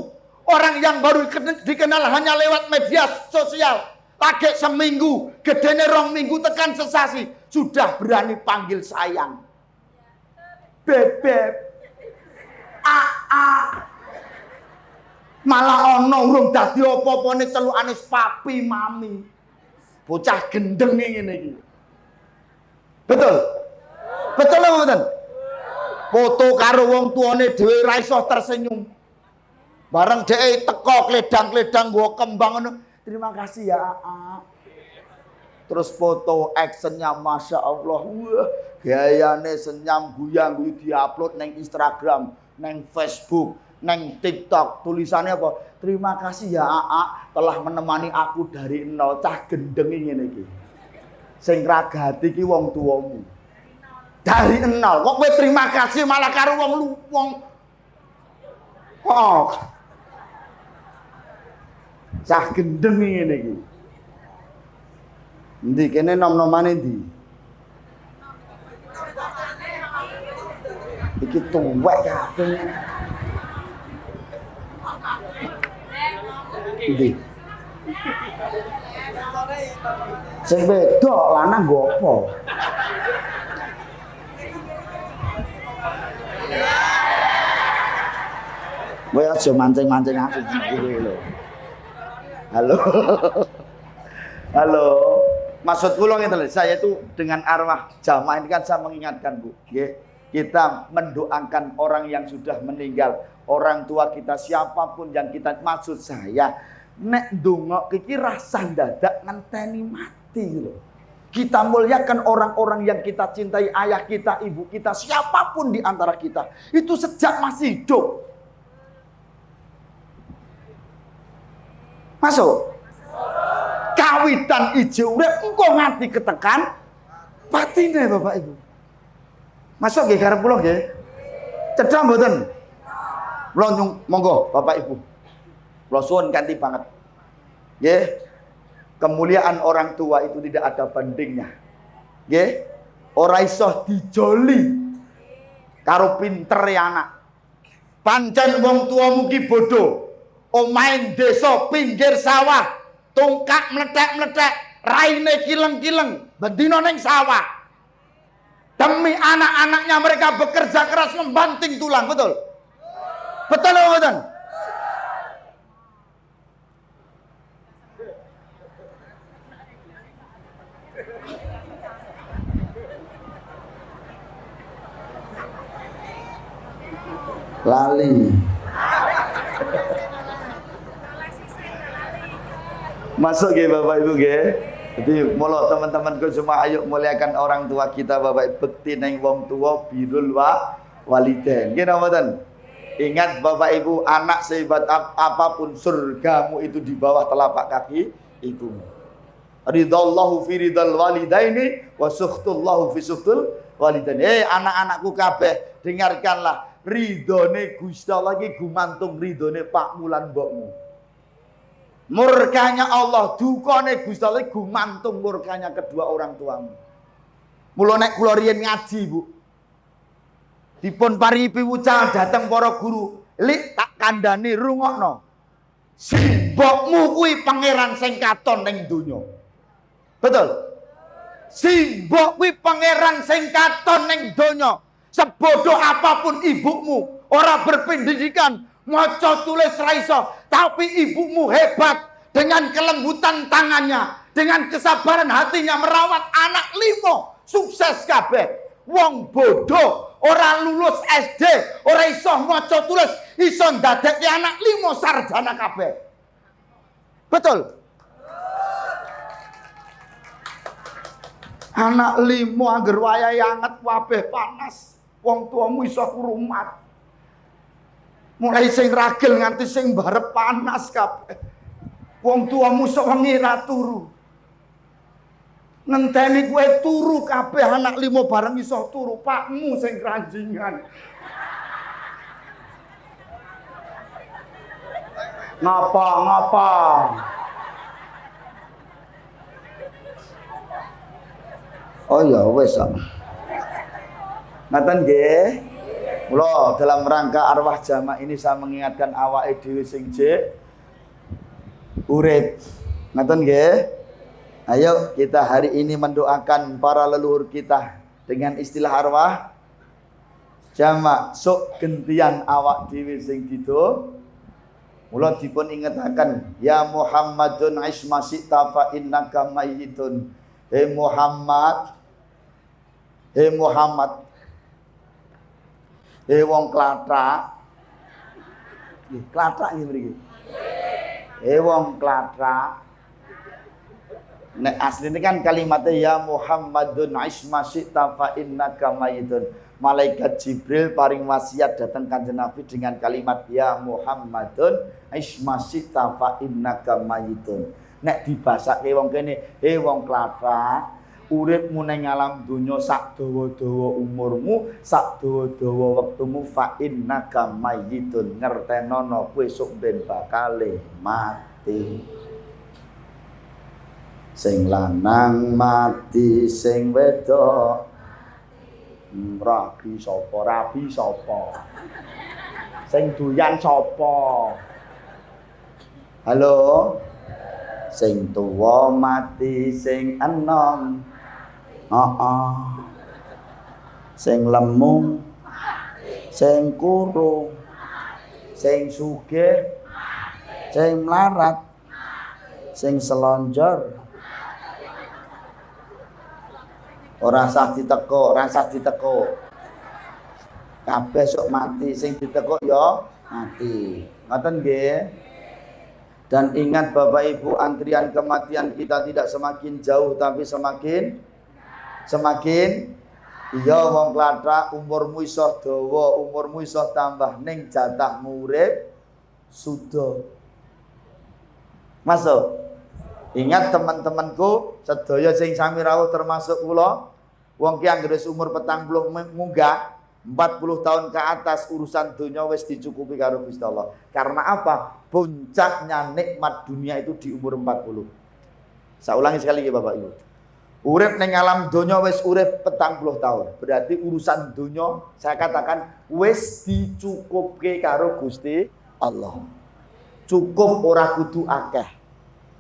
orang yang baru dikenal hanya lewat media sosial, pakai seminggu, gedene 2 minggu tekan sesasi, sudah berani panggil sayang. Bebek, malah ono urung dadi apa-apane celukane papi mami. Bocah gendeng ngene iki. Betul? Betul apa mboten? Foto karo wong tuane dhewe ra iso tersenyum. Bareng dhek teko kledang-kledang nggo kembang ngono. Terima kasih ya, Aa. Terus foto actionnya Masya Allah. Wah, gayane senyam guyang-guyu diupload neng Instagram, neng Facebook, neng TikTok. Tulisannya apa? Terima kasih ya, Aa, telah menemani aku dari nol. Cah gendeng ngene iki. Sing ragati ki wong tuamu. Dari nol. Kok kowe terima kasih malah karo wong cah gendeng ngene iki. Ndi kene nom-nomane ndi? Iki tuwek kabeh. Ndi? Sing wedok lanang nggo apa? Kowe aja mancing-mancing aku iki lho. Halo. Halo. Maksud kula ngeten lho, saya itu dengan arwah jamaah ini kan saya mengingatkan, Bu, nggih. Kita mendoakan orang yang sudah meninggal, orang tua kita siapapun yang kita maksud saya, nek ndonga iki rasa dadak ngenteni mati lho. Kita muliakan orang-orang yang kita cintai, ayah kita, ibu kita, siapapun di antara kita. Itu sejak masih hidup. Masuk? Kawitan ijo urip engko nganti ketekan patine Bapak Ibu. Masuk nggih karep kula nggih? Cedhak mboten? Kula monggo Bapak Ibu. Kula suwun kanthi banget. Nggih. Kemuliaan orang tua itu tidak ada bandingnya. Nggih. Ora iso dijoli karo pintere anak. Pancen wong tuamu ki bodho. Omahe desa pinggir sawah, tongkak meletek-meletek, raine kileng-kileng, bendina ning sawah. Demi anak-anaknya mereka bekerja keras membanting tulang, betul? Betul atau betul? Lali. Masuk nggih Bapak Ibu nggih. Jadi mula teman-temanku semua ayo muliakan orang tua kita Bapak Ibu, bekti neng wong tua birrul walidain. Nggih napa mboten? Ingat Bapak Ibu, anak sehebat apapun surgamu itu di bawah telapak kaki ibumu. Ridallahu fi ridal walidaini wa sukhtullahu fi sukhtul walidaini. Anak-anakku kabeh, dengarkanlah, ridone Gusti Allah iki gumantung ridone pakmu lan mbokmu. Murkanya Allah, dukane Gusti Allah gumantung murkanya kedua orang tuamu. Mula nek kula riyen ngaji, Bu. Dipun paringi piwucal dhateng para guru, "Lik tak kandhani rungokno. Simbokmu kuwi pangeran sing katon ning donya." Betul? Simbok kuwi pangeran sing katon ning donya. Sebodoh apapun ibumu, ora berpendidikan, maca tulis ra iso, tapi ibumu hebat dengan kelembutan tangannya, dengan kesabaran hatinya merawat anak 5, sukses kabeh. Wong bodoh, ora lulus SD, ora iso maca tulis, iso ndadekke anak 5 sarjana kabeh. Betul? Anak 5 angger wayahe anget kabeh panas, wong tuamu iso kurumat. Mulai sing ragil nganti sing barep panas kabeh. Wong tuamu sok wengi ra turu. Ngenteni kowe turu kabeh anak 5 bareng iso turu, pakmu sing kranjingan. Ngapa? Oh ya wis kok. Ngaten nggih. Mula dalam rangka arwah jamaah ini saya mengingatkan awake dhewe sing jek urip. Ngaten nggih? Ayo kita hari ini mendoakan para leluhur kita dengan istilah arwah jamaah. Sok gentian awak dhewe sing dido. Mula dipun ingetaken, ya Muhammadun isma sita fa innaka mayyitun. Hei Muhammad. Wong klathak. Nggih, klathak nggih mriki. Wong klathak. Nek asline kan kalimatnya ya Muhammadun isma syi'ta fa innaka mayyitun. Malaikat Jibril paring wasiat datang Kanjeng Nabi dengan kalimat ya Muhammadun isma syi'ta fa innaka mayyitun. Nek dibasake wong kene, wong klathak, uripmu ning alam donya sak dawa-dawa umurmu, sak dawa-dawa wektumu fa innaka mayyitun. Ngertenono kowe sok ben bakale mati. Sing lanang mati sing wedok rabi sapa sing doyan sapa halo sing tuwa mati sing enom sing lemu sing kuru sing sugih sing melarat sing selonjor ora sah diteko kabeh sok mati sing diteko ya mati ngoten nggih. Dan ingat Bapak Ibu, antrian kematian kita tidak semakin jauh tapi semakin iya wong klathak umurmu iso dawa, umurmu iso tambah ning jatahmu urip suda. Masuk. Ingat teman-temanku sedaya sing sami rawuh termasuk kula, wong ki anggere umur 40 munggah 40 tahun ke atas urusan dunia wis dicukupi karo Gusti Allah. Karena apa? Puncaknya nikmat dunia itu di umur 40. Saya ulangi sekali ya Bapak Ibu. Urip ning alam dunia wis urip 40 tahun. Berarti urusan dunia saya katakan wis dicukupke karo Gusti Allah. Cukup ora kudu akeh.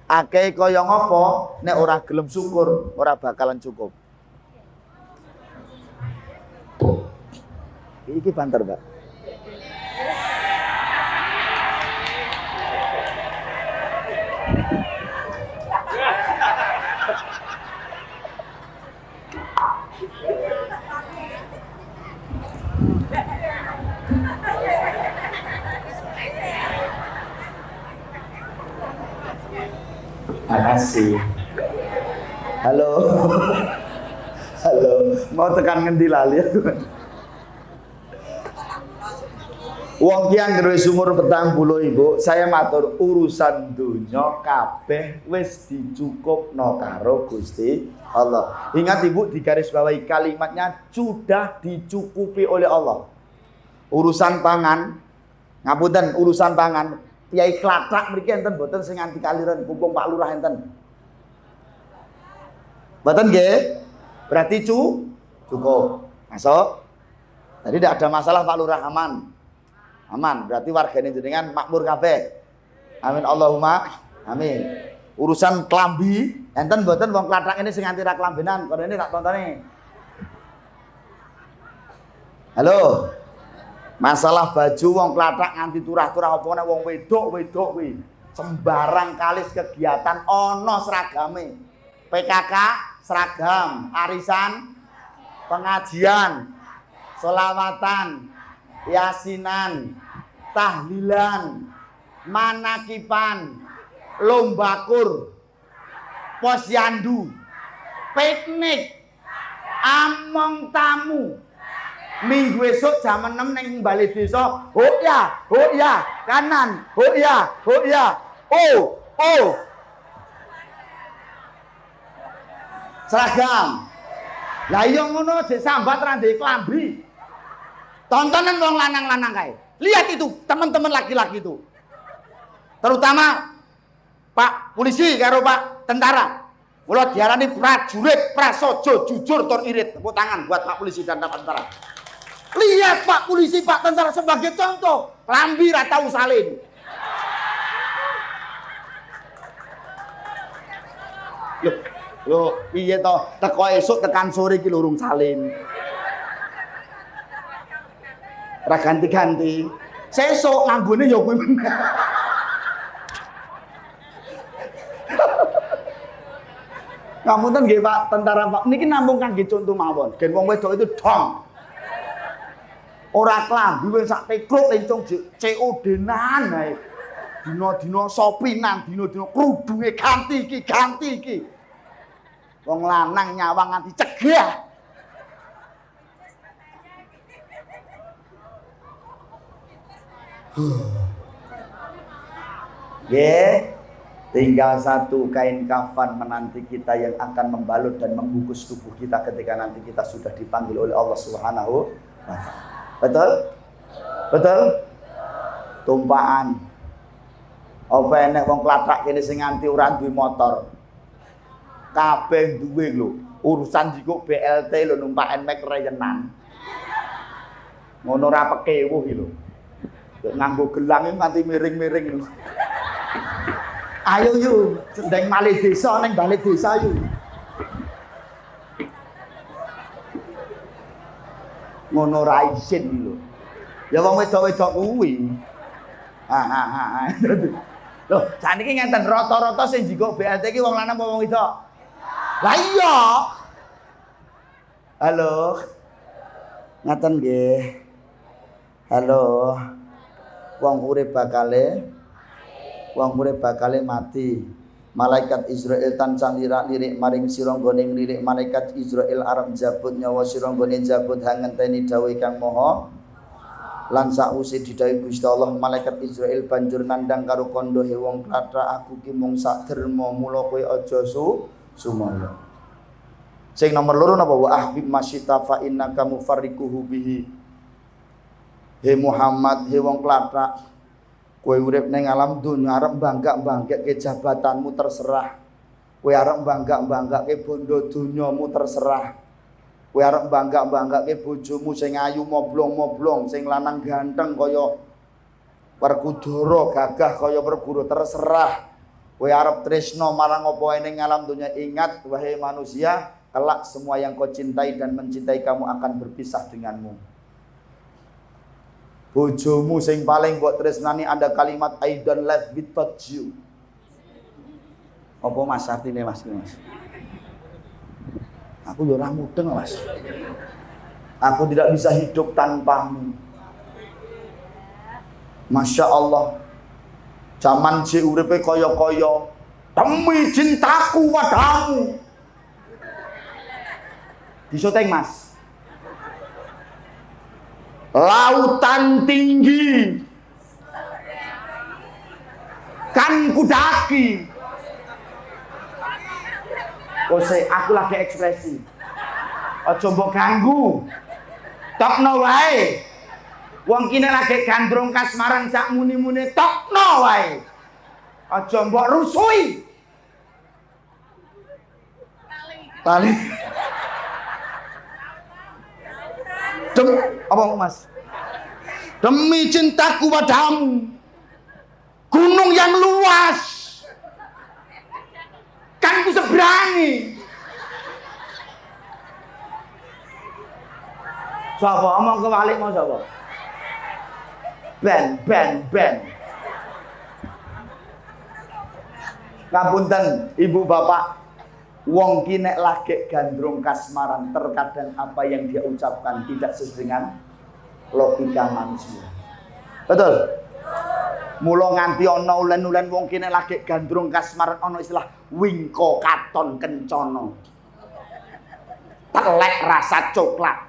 Akeh kaya ngopo nek ora gelem syukur ora bakalan cukup. Iki banter, Mbak. Makasih. Halo. Halo, mau tekan ngendi lali ya, wong ki anggere umur 40 Ibu, saya matur urusan dunya kabeh wis dicukupno karo Gusti Allah. Ingat Ibu, digarisbawahi kalimatnya sudah dicukupi oleh Allah. Urusan pangan, ngapunten urusan pangan, Kyai Klathak mriki enten mboten sing nganti kaliren pupung Pak Lurah enten. Mboten nggih? Berarti cukup. Masuk. Jadi tidak ada masalah Pak Lurah aman. Aman, berarti wargane jenengan makmur kabeh. Amin Allahumma amin. Urusan klambi, enten mboten wong Klathak ini sing nganti ra klambenan, kono ini tak tontone. Halo. Masalah baju wong Klathak nganti turah-turah apa nek wong wedok kuwi. Sembarang kalis kegiatan ana seragame. PKK seragam, arisan, pengajian, selawatan, yasinan, tahlilan, manakipan, lombakur, posyandu, piknik, among tamu. Minggu esok jam 6 neng balik desa. Oh ya, kanan. Oh ya. Oh. Seragam. Lah iya ngono disambat ra ndek klambi. Tontonan wong lanang-lanang kae. Lihat itu, teman-teman laki-laki itu. Terutama Pak polisi karo Pak tentara. Kula diarani prajurit prasojo jujur tur irit. Tepuk tangan buat Pak polisi dan Pak tentara. Lihat Pak polisi, Pak tentara sebagai contoh. Klambi ra tau salin. Loh, piye to? Teko esuk tekan sore iki lurung salin. Ra ganti-ganti. Sesuk nganggone ya kuwi meneh. Ngapunten nggih Pak tentara Pak, niki namung kangge contoh mawon. Gen wong wedok itu dong. Ora klambi wis sak tekluk encung COD-nan ae. Dina-dina sopinan, dina-dina krudunge ganti iki. Wong lanang nyawang nganti cegah. Tinggal satu kain kafan menanti kita yang akan membalut dan membungkus tubuh kita ketika nanti kita sudah dipanggil oleh Allah Subhanahu wa Ta'ala. Betul? Tumpaan. Apa enek wong Klathak kene sing nganti ora duwe motor. Kabeh duwe lho. Urusan jiko BLT lho numpak NMAX reyenan. Ngono ra pekewuh iki lho. Nganggo gelang nganti miring-miring lho. Ayo yuk, ndeng malih desa ning balik desa yuk. Ngono ra isin lho. Ya wong wedok-wedok kuwi. Loh, saniki ngenten rata-rata sing jiko BLT iki wong lanang apa wong wedok? Lah iya. Halo. Ngaten nggih. Halo. Wong urip bakale mati. Malaikat Israel tansah lirik maring sira nggone nglirik malaikat Israel arep jabut nyawa sira nggone jabut ngenteni dawuh kang maha. Lan sakwise didhawuhi Gusti Allah malaikat Israel banjur nandhang karo kandha wong klatra aku ki mung sak derma mula kowe aja sumaya. Sing nomor loro napa wa ahbib masyita fa innaka mufarriquhu bihi. He Muhammad he wong klatra kowe urip ning alam dunya arep bangga-banggake jabatanmu terserah. Kowe arep bangga-banggake bondo dunyamu terserah. Kowe arep bangga-banggake bojomu sing ayu moblong-moblong, sing lanang ganteng kaya Werkudara, gagah kaya Werkudara terserah. Kowe arep tresno marang apa wae ning alam dunya, ingat wahai manusia, kelak semua yang kau cintai dan mencintai kamu akan berpisah denganmu. Bojomu sing paling mbok tresnani ada kalimat I don't live without you. Apa Mas artine Mas? Aku yo ora mudeng, Mas. Aku tidak bisa hidup tanpamu. Masya Allah. Zaman si uripe kaya-kaya demi cintaku padamu. Disyuting, Mas. Lautan tinggi kan kudaki. Ose aku lagi ekspresi. Aja mbok ganggu. Tokno wae. Wong kene lagi gandrung kasmaran sak muni-muni tokno wae. Aja mbok rusui. Tali. Apa Mas? Demi cintaku padamu. Gunung yang luas kan ku seberangi. Sapa omong kewalik mau sapa? Ben. Ngapunten Ibu Bapak. Wong ki nek lagi gandrung kasmaran terkadang apa yang dia ucapkan tidak sesuai dengan logika manusia. Betul? Mula nganti ana ulen-ulen wong ki nek lagi gandrung kasmaran ana istilah wingko katon kencana. Telek rasa coklat.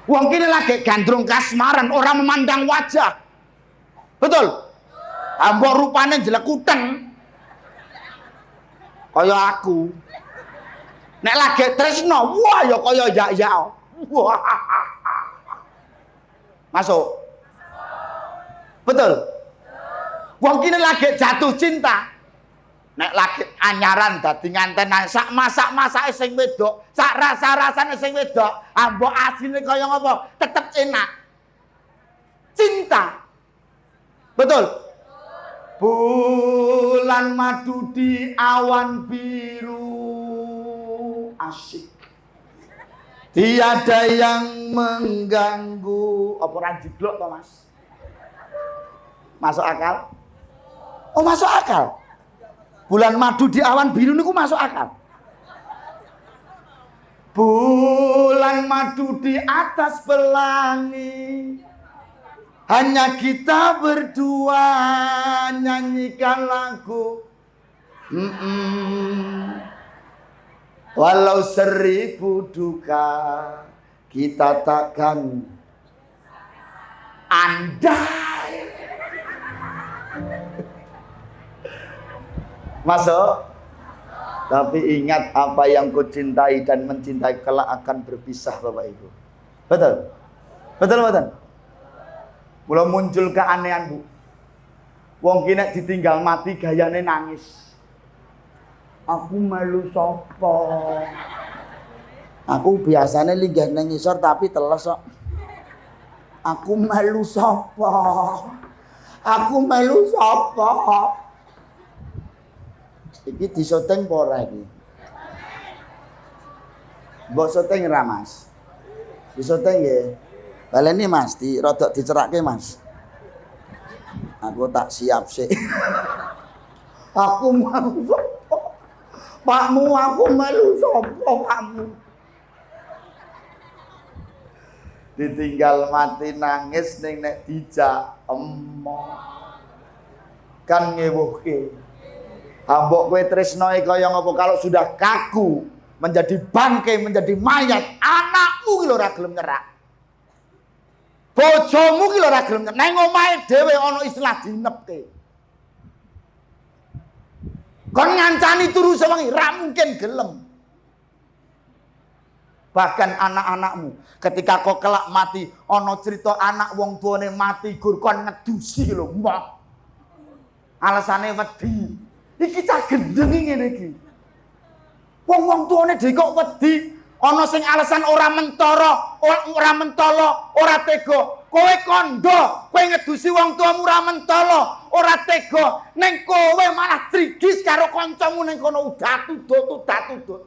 Wong ki nek lagi gandrung kasmaran orang memandang wajah. Betul? Ambok rupane jelek kuteng. Kaya aku. Nek lagi tresno, wah ya kaya ya. Wah. Masuk. Betul. Wong kene lagi jatuh cinta. Nek lagi anyaran dadi nganten sak masak-masake sing wedok, sak rasa-rasane sing wedok, ambok asline kaya ngopo? Tetep enak. Cinta. Betul. Bulan madu di awan biru asyik. Tiada yang mengganggu. Apa ora jiblok to, Mas? Masuk akal? Oh, masuk akal. Bulan madu di awan biru niku masuk akal. Bulan madu di atas pelangi. Hanya kita berdua nyanyikan lagu. Walau 1000 duka kita takkan andai. Masuk. Tapi ingat apa yang kau cintai dan mencintai kelak akan berpisah Bapak Ibu. Betul? Betul. Mula muncul keanehan Bu. Wong ki nek ditinggal mati gayane nangis. Aku melu sapa? Aku biasanya linggih nang ngisor tapi teles kok. Aku melu sapa? Aku melu sapa? Iki disyuting apa ora iki? Mbok syuting ra, Mas? Disyuting nggih. Baleni Mas, rodok dicerake Mas. Aku tak siap sih. Aku melu sapa? Pakmu aku melu sapa pakmu? Ditinggal mati nangis ning nek dijak emoh. Kan ngewuhke. Ambok kowe tresnoe kaya ngopo kalau sudah kaku, menjadi bangkai, menjadi mayat, anakmu ki lho ora gelem nyerak. Bojomu ki lho ora gelem nyerak. Nang omahe dhewe ana istilah dinepke. Kon ngancani turu sewengi ra mungkin gelem. Bahkan anak-anakmu ketika kau kelak mati ana cerita anak wong tuane mati gur kon ngedusi lho mbok. Alasane wedi. Iki cah gendeng ngene iki. Wong tuane dhewe kok wedi, ana sing alasan ora mentara, ora tega. Kowe kandha, kowe ngedusi wong tuamu ora mentala, ora tega. Ning kowe malah trigis karo kancamu ning kono udah tudut.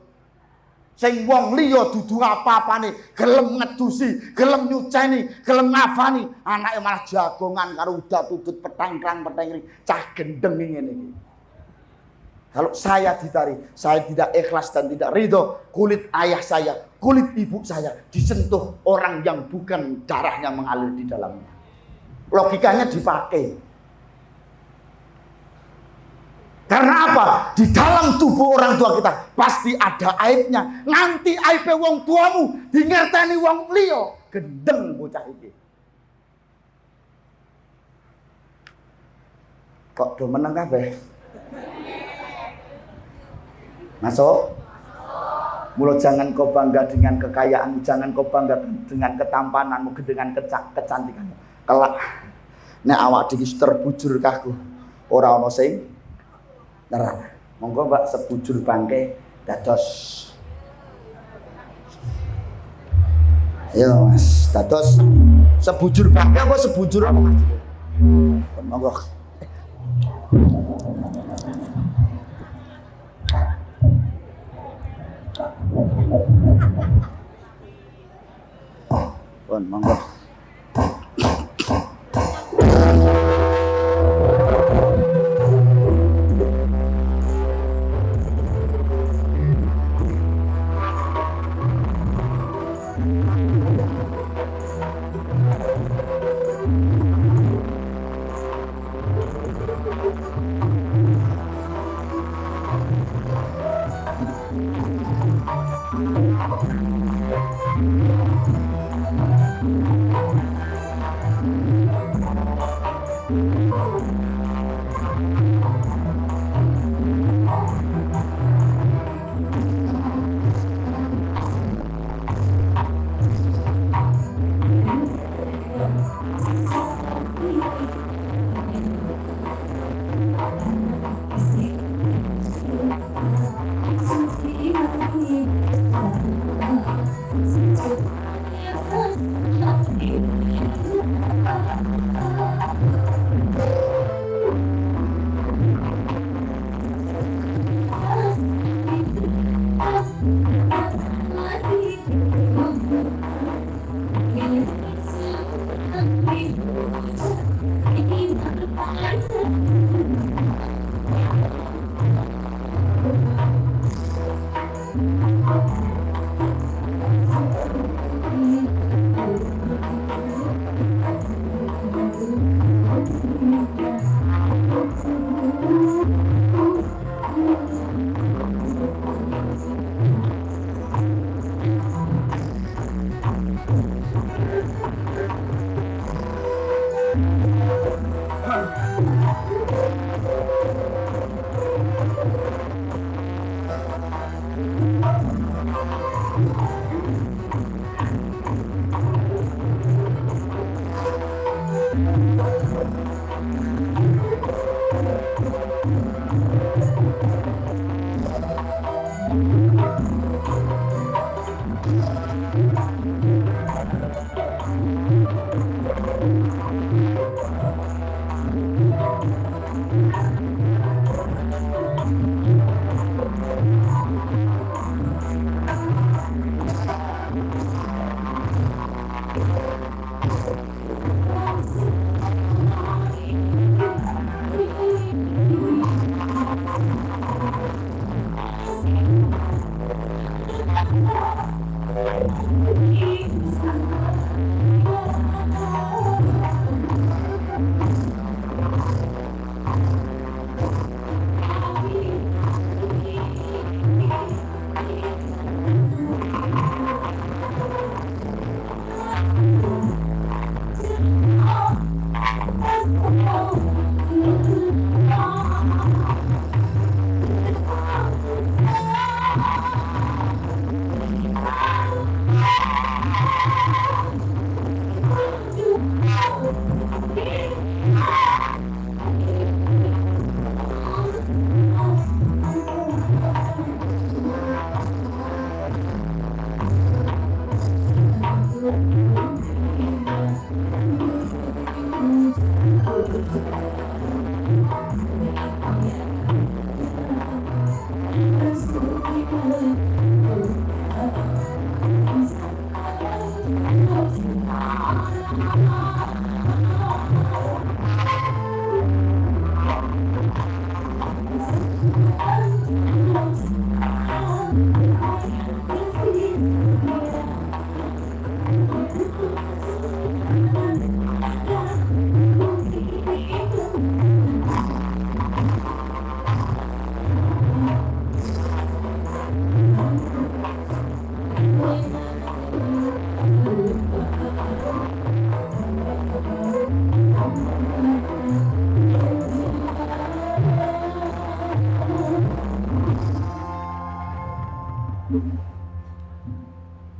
Sing wong liya dudu apa-apane, gelem ngedusi, gelem nyuceni, gelem ngafani, anake malah jagongan karo udah tutut petang-petang cah gendeng ngene iki. Kalau saya ditarik, saya tidak ikhlas dan tidak ridho, kulit ayah saya, kulit ibu saya disentuh orang yang bukan darahnya mengalir di dalamnya. Logikanya dipakai. Karena apa? Di dalam tubuh orang tua kita pasti ada aibnya. Nanti aib wong tuamu dingerteni wong liya, gendeng bocah iki. Kok do meneng kabeh? Masuk? Mula jangan kau bangga dengan kekayaanmu, jangan kau bangga dengan ketampananmu, dengan kecantikanmu. Kelak nek awak dhewe terbujur kaku, ora ana sing nerang. Monggo Mbak sebujur bangke dados. Ayo Mas, dados sebujur bangke apa sebujur apa Mas? Monggo. Pun monggo.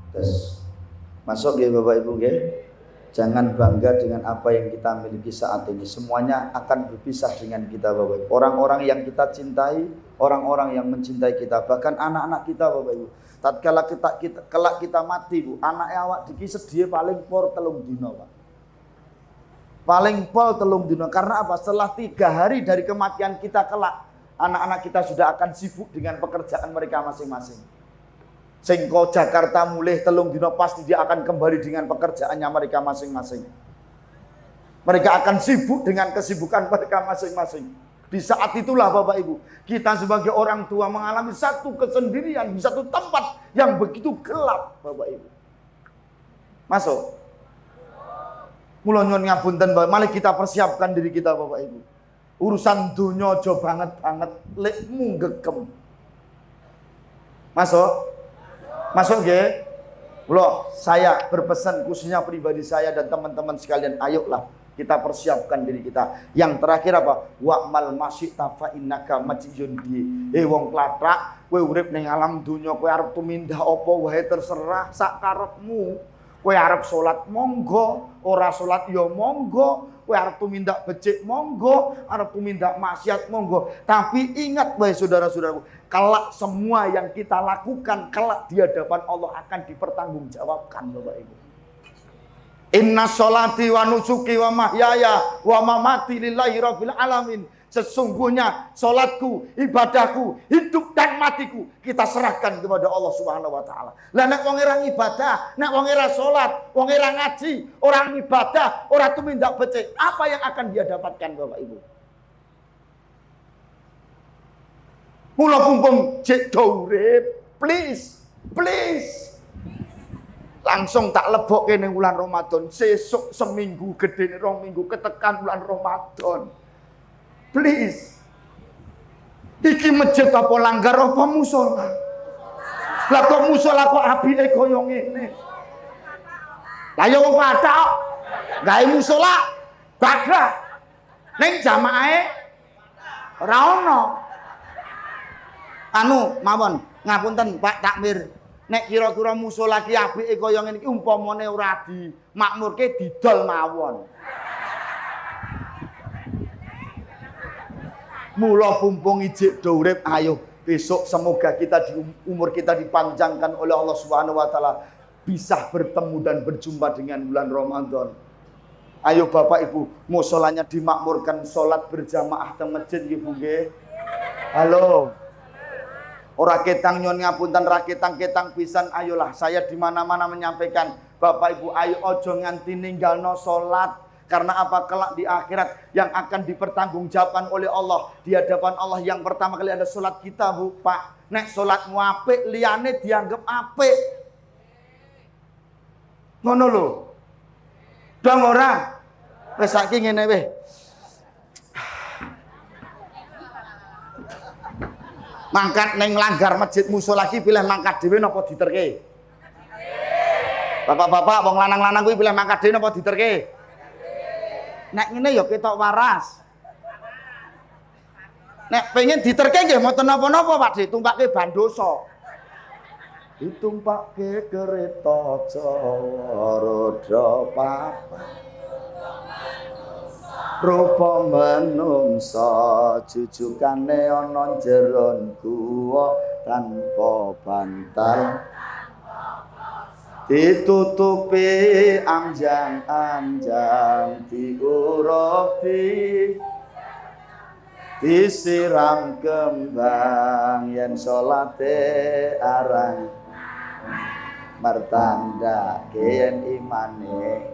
Terus masuk ya Bapak Ibu ya. Jangan bangga dengan apa yang kita miliki saat ini. Semuanya akan berpisah dengan kita Bapak Ibu. Orang-orang yang kita cintai, orang-orang yang mencintai kita, bahkan anak-anak kita Bapak Ibu. Tatkala kita mati Bu, anaknya awak diki sedih paling por telung dino Pak. Paling pol telung dino. Karena apa? Setelah 3 hari dari kematian kita kelak, anak-anak kita sudah akan sibuk dengan pekerjaan mereka masing-masing. Singko Jakarta mulai telung dino pasti dia akan kembali dengan pekerjaannya mereka masing-masing. Mereka akan sibuk dengan kesibukan mereka masing-masing. Di saat itulah Bapak Ibu, kita sebagai orang tua mengalami satu kesendirian di satu tempat yang begitu gelap Bapak Ibu. Masuk. Mula nyuwun ngapunten Bapak, mari kita persiapkan diri kita Bapak Ibu. Urusan dunya aja banget-banget lekmu gegem. Masuk. Masuk nggih. Loh, saya berpesan khususnya pribadi saya dan teman-teman sekalian, ayolah kita persiapkan diri kita. Yang terakhir apa? Wa'mal masyita fa innaka majiyun bi. Wong klathrak, kowe urip ning alam dunya, kowe arep tumindak apa wae terserah sak karepmu. Kowe arep salat monggo, ora salat ya monggo. Kowe arep tumindak becik monggo, arep tumindak maksiat monggo. Tapi ingat wae saudara-saudaraku, kelak semua yang kita lakukan kelak di hadapan Allah akan dipertanggungjawabkan Bapak Ibu. Inna sholati wa nusuki wa mahyaya wa mamati lillahi rabbil alamin. Sesungguhnya sholatku, ibadahku, hidup dan matiku kita serahkan kepada Allah Subhanahu wa taala. Lah nek wong ora ibadah, nek wong ora salat, wong ora ngaji, orang ibadah, ora tumindak becik, apa yang akan dia dapatkan Bapak Ibu? Mula pumpung cek urip, please. Langsung tak lebokke ning bulan Ramadan, sesuk seminggu gedene 2 minggu ketekan bulan Ramadan. Please. Iki masjid apa langgar apa musola? Lah kok musola kok apike koyo ngene? Lah yo wong pathok gawe musola bagrah. Ning jamaahe ora ono. Anu mawon, ngapunten Pak Takmir. Nek kira-kira musola ki apike kaya ngene iki umpamane ora dimakmurke didol mawon. Mula pumpung ijik do urip, ayo Besok semoga kita umur kita dipanjangkan oleh Allah Subhanahu wa taala, bisa bertemu dan berjumpa dengan bulan Ramadan. Ayo Bapak Ibu, musolanya dimakmurkan, sholat berjamaah teng masjid nggih Bu nggih. Halo. Ora ketang nyon ngapunten, ra ketang-ketang pisan, ayolah saya di mana-mana menyampaikan, Bapak Ibu ayo ojo nganti ninggalno salat. Karena apa? Kelak di akhirat yang akan dipertanggungjawabkan oleh Allah di hadapan Allah, yang pertama kali ada salat kita, Bu, Pak. Nek salatmu apik, liyane dianggap apik. Ngono lho. Dong ora? Wis saiki ngene weh. Mangkat neng langgar masjid musola lagi pilih mangkat dhewe napa diterke? Bapak-bapak wong lanang-lanang kuwi pilih mangkat dhewe napa diterke? Nek ngene ya ketok waras. Nek pengen diterke nggih mboten napa-napa Pak, ditumpake bandoso. Ditumpake kereta roda papat. Rupa menungsa jujukane ana jeron guwa tanpa bantal, ditutupi anjang-anjang diurupi, disiram kembang yen salate arang, mertandake yen imane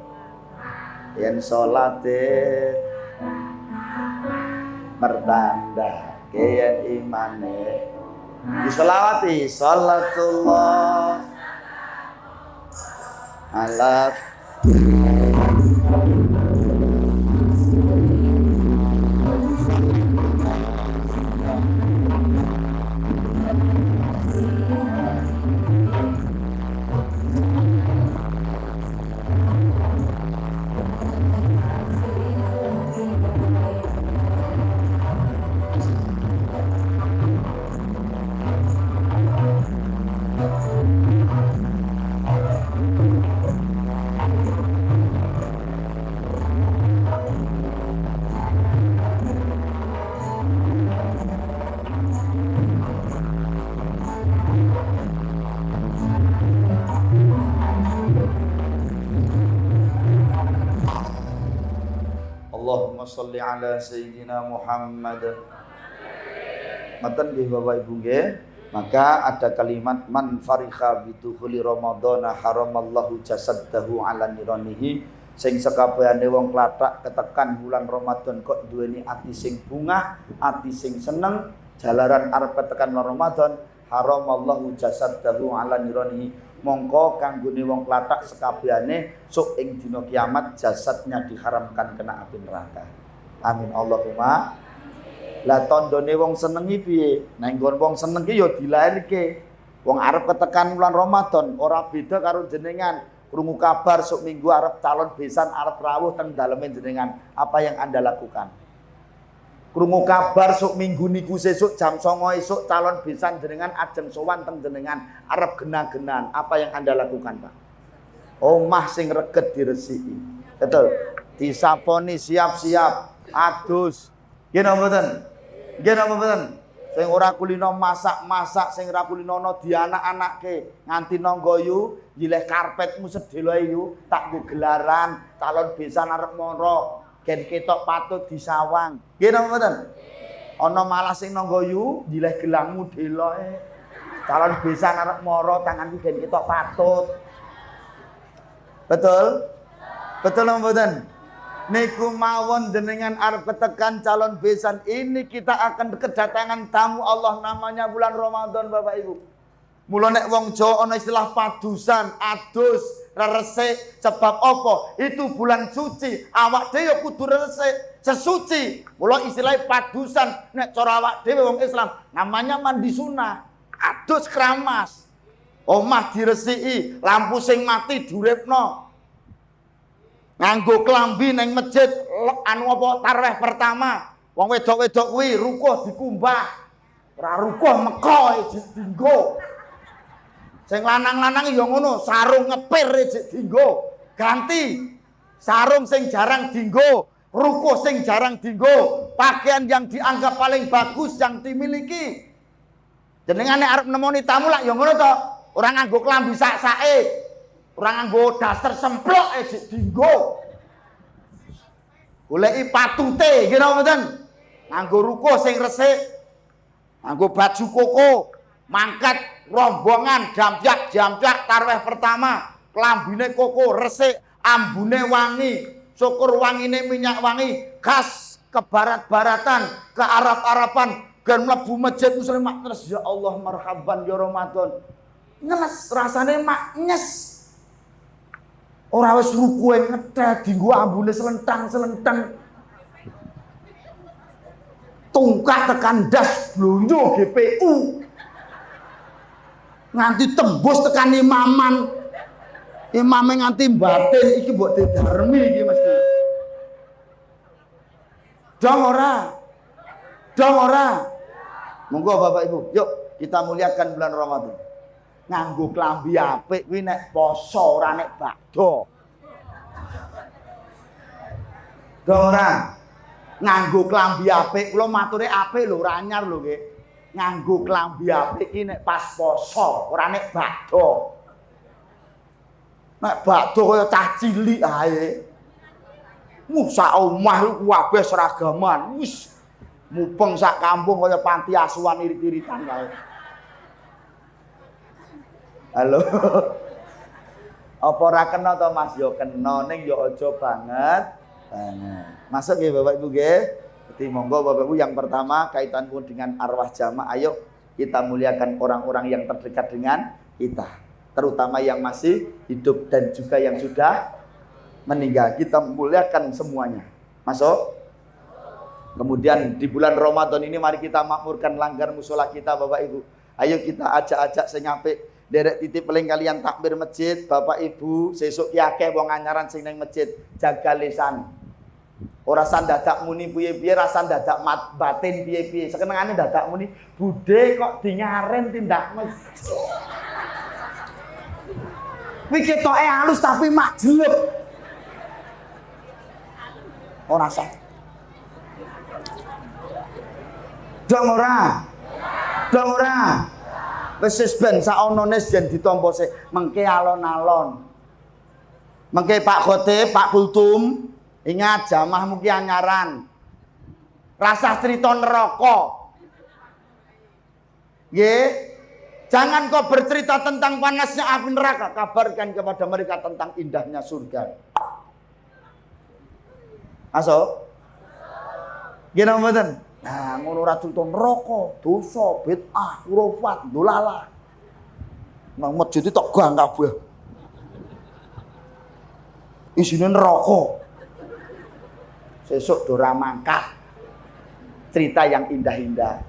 yen salate mertandake yen imane. Diselawati salatullah ala Allahumma sholli ala sayyidina Muhammad. Matan nggih Bapak Ibu nggih. Maka ada kalimat man farikha bidukhuli ramadhana haramallahu jasaddahu ala niranihi. Sing sekabehane wong klathak ketekan bulan Ramadan kok duweni ati sing bungah, ati sing seneng, jalaran arep ketekan Ramadan, haramallahu jasaddahu ala niranihi. Mongko kanggone wong klathak sekabehane sok ing dina kiamat jasadnya diharamkan kena api neraka. Amin Allahumma. Lah tandane wong senengi piye? Nek nggon wong seneng ki ya dilairke. Wong arep ketekan bulan Ramadan ora beda karo jenengan krungu kabar sok minggu arep calon besan arep rawuh teng daleme jenengan. Apa yang Anda lakukan? Krungu kabar sok minggu niku sesuk jam 09.00 esuk calon besan jenengan ajeng sowan teng jenengan arep genah-genahan. Apa yang Anda lakukan, Pak? Omah sing reget diresiki. Betul. Disaponi siap-siap, adus. Nggih napa mboten? Nggih napa mboten? Sing ora kulino masak-masak, sing ora kulinono dianak-anakke, nganti nanggoyu, nyileh karpetmu sedelo yu, tak nggo gelaran, calon besan arep mara. Gen ketok patut disawang. Nggih napa mboten? Ana malah sing nanggoyu nyileh gelangmu deloke. Calon besan arep mara tanganku gen ketok patut. Betul? Betul napa mboten? Niku mawon jenengan arep ketekan calon besan ini kita akan kedatangan tamu Allah namanya bulan Ramadan Bapak Ibu. Mula nek wong Jawa ana istilah padusan, adus, resik sebab apa? Itu bulan suci. Awak dhewe kudu resik, sesuci. Mula istilah padusan nek cara awak dhewe wong Islam namanya mandi sunah. Adus keramas. Omah diresiki, lampu sing mati diuripno. Nganggo klambi neng masjid anu apa tarawih pertama. Wong wedok-wedok kuwi rukuh dikumbah. Ora rukuh meko dinggo. Sing lanang-lanang ya ngono, sarung ngepir dinggo. Ganti sarung sing jarang dinggo, rukuh sing jarang dinggo, pakaian yang dianggap paling bagus yang dimiliki. Jenengan nek arep nemoni tamu lak ya ngono to. Ora nganggo klambi sak-sake. Ora nganggo daster semplok dienggo. Goleki patute, nggih napa mboten? Nganggo ruko sing resik. Nganggo baju koko, mangkat rombongan jamjak tarweh pertama, klambine koko resik, ambune wangi, syukur wangine minyak wangi, khas ke barat-baratan, ke Arab-Araban, gen mlebu masjid muslim terus ya Allah marhaban ya Ramadan. Ngeles rasane mak nyes. Ora wis rukuhe ngedhe dienggo ambune selentang-selentang. Tungkak tekan das blonjo GPU. Nganti tembus tekan imaman. Imame nganti batin iki mbok didarmi iki mesti. Dong ora. Dong ora. Monggo Bapak Ibu, yuk kita muliakan bulan Ramadan. Nganggo klambi apik kuwi nek poso ora nek bakdo. Dong ora. Nganggo klambi apik, kula mature apik lho, ora anyar lho nggih. Nganggo klambi apik iki nek pas poso, ora nek bakdo. Nek bakdo kaya cah cilik ae. Sak omah ku kabeh seragaman, wis mupeng sak kampung kaya panti asuhan irit-iritan kae. Halo. Apa ora kena to Mas? Yo kena ning yo aja banget. Masuk ya Bapak Ibu nggih. Jadi monggo Bapak Ibu yang pertama kaitan pun dengan arwah jamaah, ayo kita muliakan orang-orang yang terdekat dengan kita, terutama yang masih hidup dan juga yang sudah meninggal. Kita muliakan semuanya. Masuk. Kemudian di bulan Ramadan ini mari kita makmurkan langgar musola kita Bapak Ibu. Ayo kita ajak-ajak sing apik. Derek titip paling kalian takbir masjid, Bapak Ibu, sesuk ki akeh wong anyaran sing ning masjid, jaga lisan. Ora san dadak muni piye-piye, rasa dadak batin piye-piye. Sekenengane dadak muni, budhe kok dinyaren tindak masjid. Kuwi ketoke halus tapi mak jelek. Ora sah. Dong ora. Dong ora. Wis ben saonone yen ditampa sik mengke alon-alon. Mengke Pak Khotib, Pak Kultum, ingat jamaahmu ki anyaran. Rasa cerita neraka. Nggih. Jangan kau bercerita tentang panasnya api neraka, kabarkan kepada mereka tentang indahnya surga. Masuk? Nggih napa mboten? Nah, ngono ora cerita neraka, dosa, bid'ah, khurafat, dolala. Nang masjid tok gang kabeh. Isine neraka. Sesuk do ra mangkat. Cerita yang indah-indah.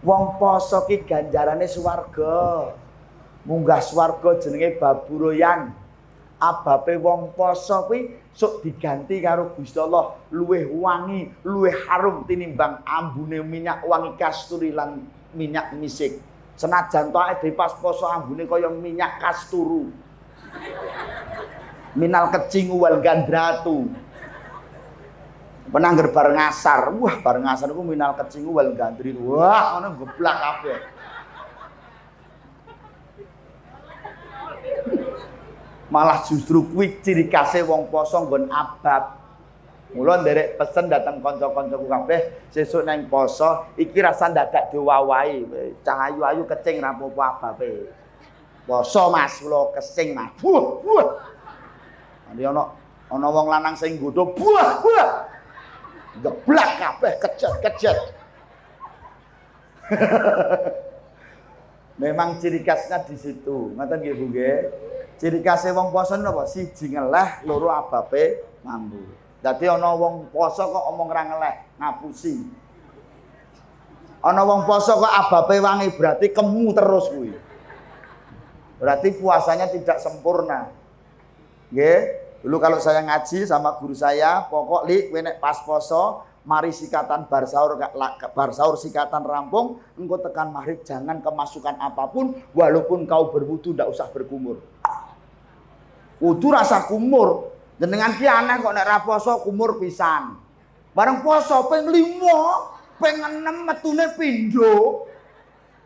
Wong poso ki ganjarane swarga. Munggah swarga jenenge baburoyan. Abape wong poso kuwi sok diganti karo Gusti Allah luwih wangi, luwih harum tinimbang ambune minyak wangi kasturi lan minyak misik. Senajan to ade pas poso ambune kaya minyak kasturu. Minal kecingu wal gandratu. Penangger bar ngasar. Wah, bar ngasar iku minal kecingu wal gandri. Wah, ngono geblak kabeh. Malah justru kuwi ciri khase wong poso nggon abab. Mula nderek pesen datang kanca-kancaku kabeh sesuk nang poso iki rasa dadak diwawahi. Cah ayu-ayu kecing ra apa-apa ababe. Poso Mas, kula kesing Mas. Buah. Nanti ana wong lanang sing nggodho buah. Geblak kabeh kejet. Memang ciri khasnya di situ. Ngoten nggih Bu nggih. Ciri khase wong poso napa? Siji ngeleh, loro ababe mambu. Dadi ana wong poso kok omong ra ngeleh, ngapusi. Ana wong poso kok ababe wangi, berarti kemu terus kuwi. Berarti puasanya tidak sempurna. Nggih. Dulu kalau saya ngaji sama guru saya, pokok li kowe nek pas poso, mari sikatan bar sahur sikatan rampung, engko tekan maghrib jangan kemasukan apapun walaupun kau berwudu ndak usah berkumur. Wudu rasa kumur. Jenengan ki aneh kok nek ra poso kumur pisan. Bareng poso ping 5, ping 6 metune pindho.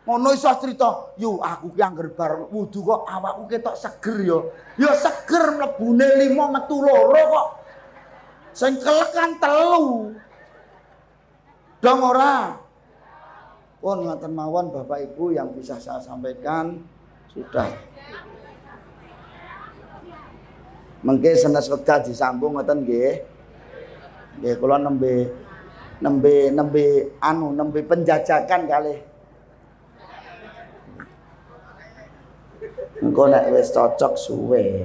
Ngono iso crita, yo aku ki angger bar wudu kok awakku ketok seger yo. Yo seger mlebune 5 metu 2 kok. Sing kelek kan 3. Dong ora? Pun ngoten mawon Bapak Ibu yang bisa saya sampaikan sudah. Mengke senes wekdal disambung ngoten nggih. Nggih kula nembe penjajakan kalih. Engko nek wis cocok suwe.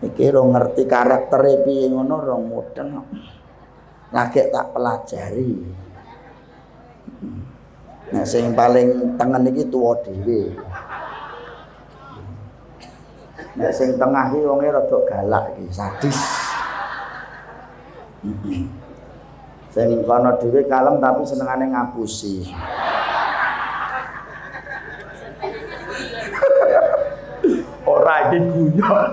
Iki ora ngerti karaktere piye ngono ora mudeng. Lagi tak pelajari. Nah sing paling tengen iki tuwa dhewe. Nek sing tengah iki wonge rada galak iki, sadis. Sing kono dhewe kalem tapi senengane ngapusi. Ora iki guyon.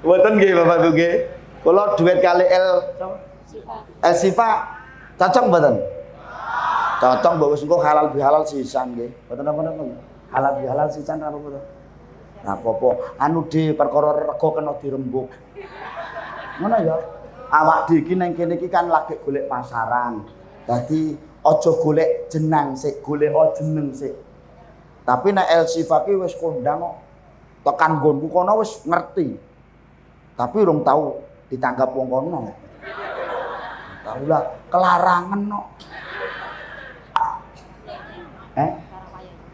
Wonten nggih Bapak Ibu nggih. Kula duet kali Sifa. Cocok mboten? Cocok mbok wis engko halal bihalal sisan nggih. Mboten napa-napa. Halal bihalal sisan apa to? Nah apa-apa anu di perkara rego kena dirembuk. Ngono ya. Awak dhewe iki nang kene iki kan lagi golek pasaran. Dadi aja golek jenang sik, golek jeneng sik. Tapi nek El Sifa ki wis kondang kok. Tekan nggonku kono wis ngerti. Tapi urung tahu ditanggap wong kono. Tahu lah kelarangan kok.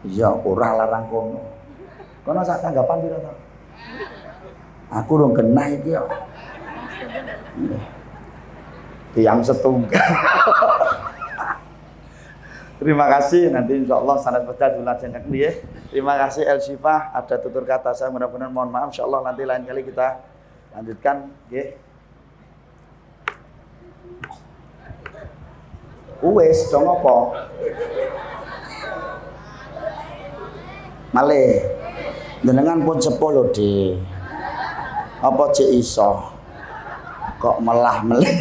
Iya, ora larang kono. Kono sak tanggapan pira to? Aku urung genah iki kok. Tiang setunggal. Terima kasih, nanti insya Allah sanad pecah dilajenkan ya. Terima kasih El Sifa, ada tutur kata saya benar-benar mohon maaf. Insya Allah nanti lain kali kita lanjutkan ya. Wes dong apa? Malih jenengan pun sepuh lho di. Apa cek iso? Kok melah melih?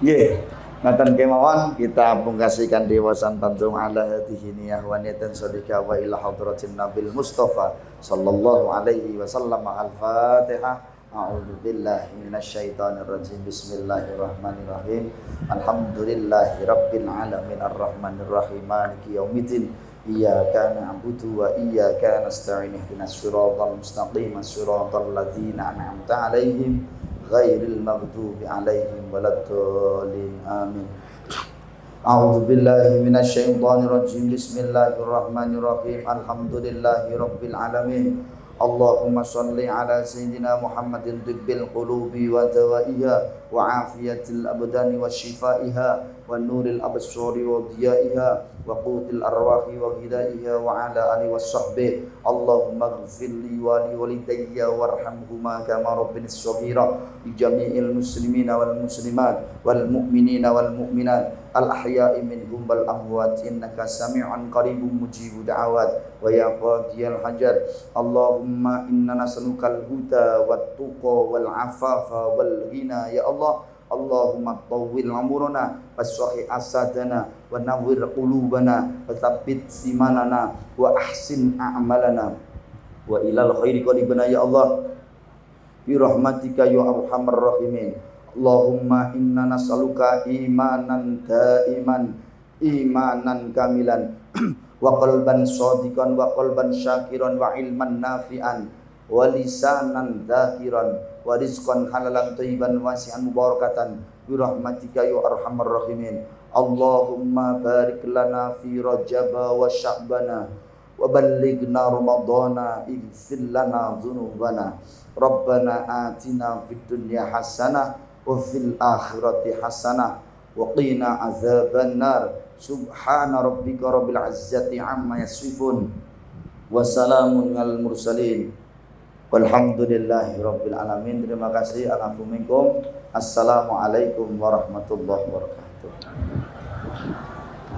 Nggih, ngaten kemawon kita pungkasikan dewasan tantung ala hadhihi niyah wa niyatan shadiqah wa ila hadratin nabil mustafa sallallahu alaihi wasallam. Al-Fatihah. A'udzu billahi minasyaitonir rajim. Bismillahirrahmanirrahim. Alhamdulillahi rabbil alamin arrahmanir rahim maliki yaumiddin. Iyyaka na'budu wa iyyaka nasta'in ihdinas siratal mustaqim siratal ladzina an'amta 'alaihim ghairil maghdubi 'alaihim waladdallin amin. A'udzu billahi minasyaitonir rajim. Bismillahirrahmanirrahim. Alhamdulillahi rabbil alamin. Allahumma shalli ala sayyidina Muhammadin tibbil qulubi wa dawaiha wa afiyatil abdani wa shifaiha wa nuril absari wa diyaiha wa qutil arwahi wa hidaiha wa ala alihi wa sahbihi. Allahumma ighfir li wa li walidayya warhamhuma kama rabbani shaghira li jami'il muslimina wal muslimat wal mu'minina wal mu'minat al ahya'i minhum wal amwat innaka sami'un qaribun mujibud da'awat wa ya qadiyal hajat. Allahumma inna nas'alukal huda wat tuqa wal afafa wal ghina ya Allah. Allahumma tawwil umurana wasahih asadana wa nawwir qulubana wa tsabbit simanana wa ahsin a'malana wa ilal khairi qalibana ya Allah bi rahmatika ya arhamar rahimin. Allahumma inna nas'aluka imanan daiman imanan kamilan wa qalban shadiqan wa qalban syakiran wa ilman nafi'an wa lisanan dzakiran wa rizqan halalan thayyiban wasi'an mubarakatan bi rahmatika ya arhamar rahimin. Allahumma barik lana fi Rajab wa Sya'bana wa ballighna Ramadhana ighfir lana dzunubana. Rabbana atina fid dunya hasanah wa fil akhirati hasanah wa qina azabannar. Subhana rabbika rabbil izzati amma yasifun wa salamun alal mursalin walhamdulillahi rabbil alamin. Terima kasih. Assalamualaikum warahmatullahi wabarakatuh.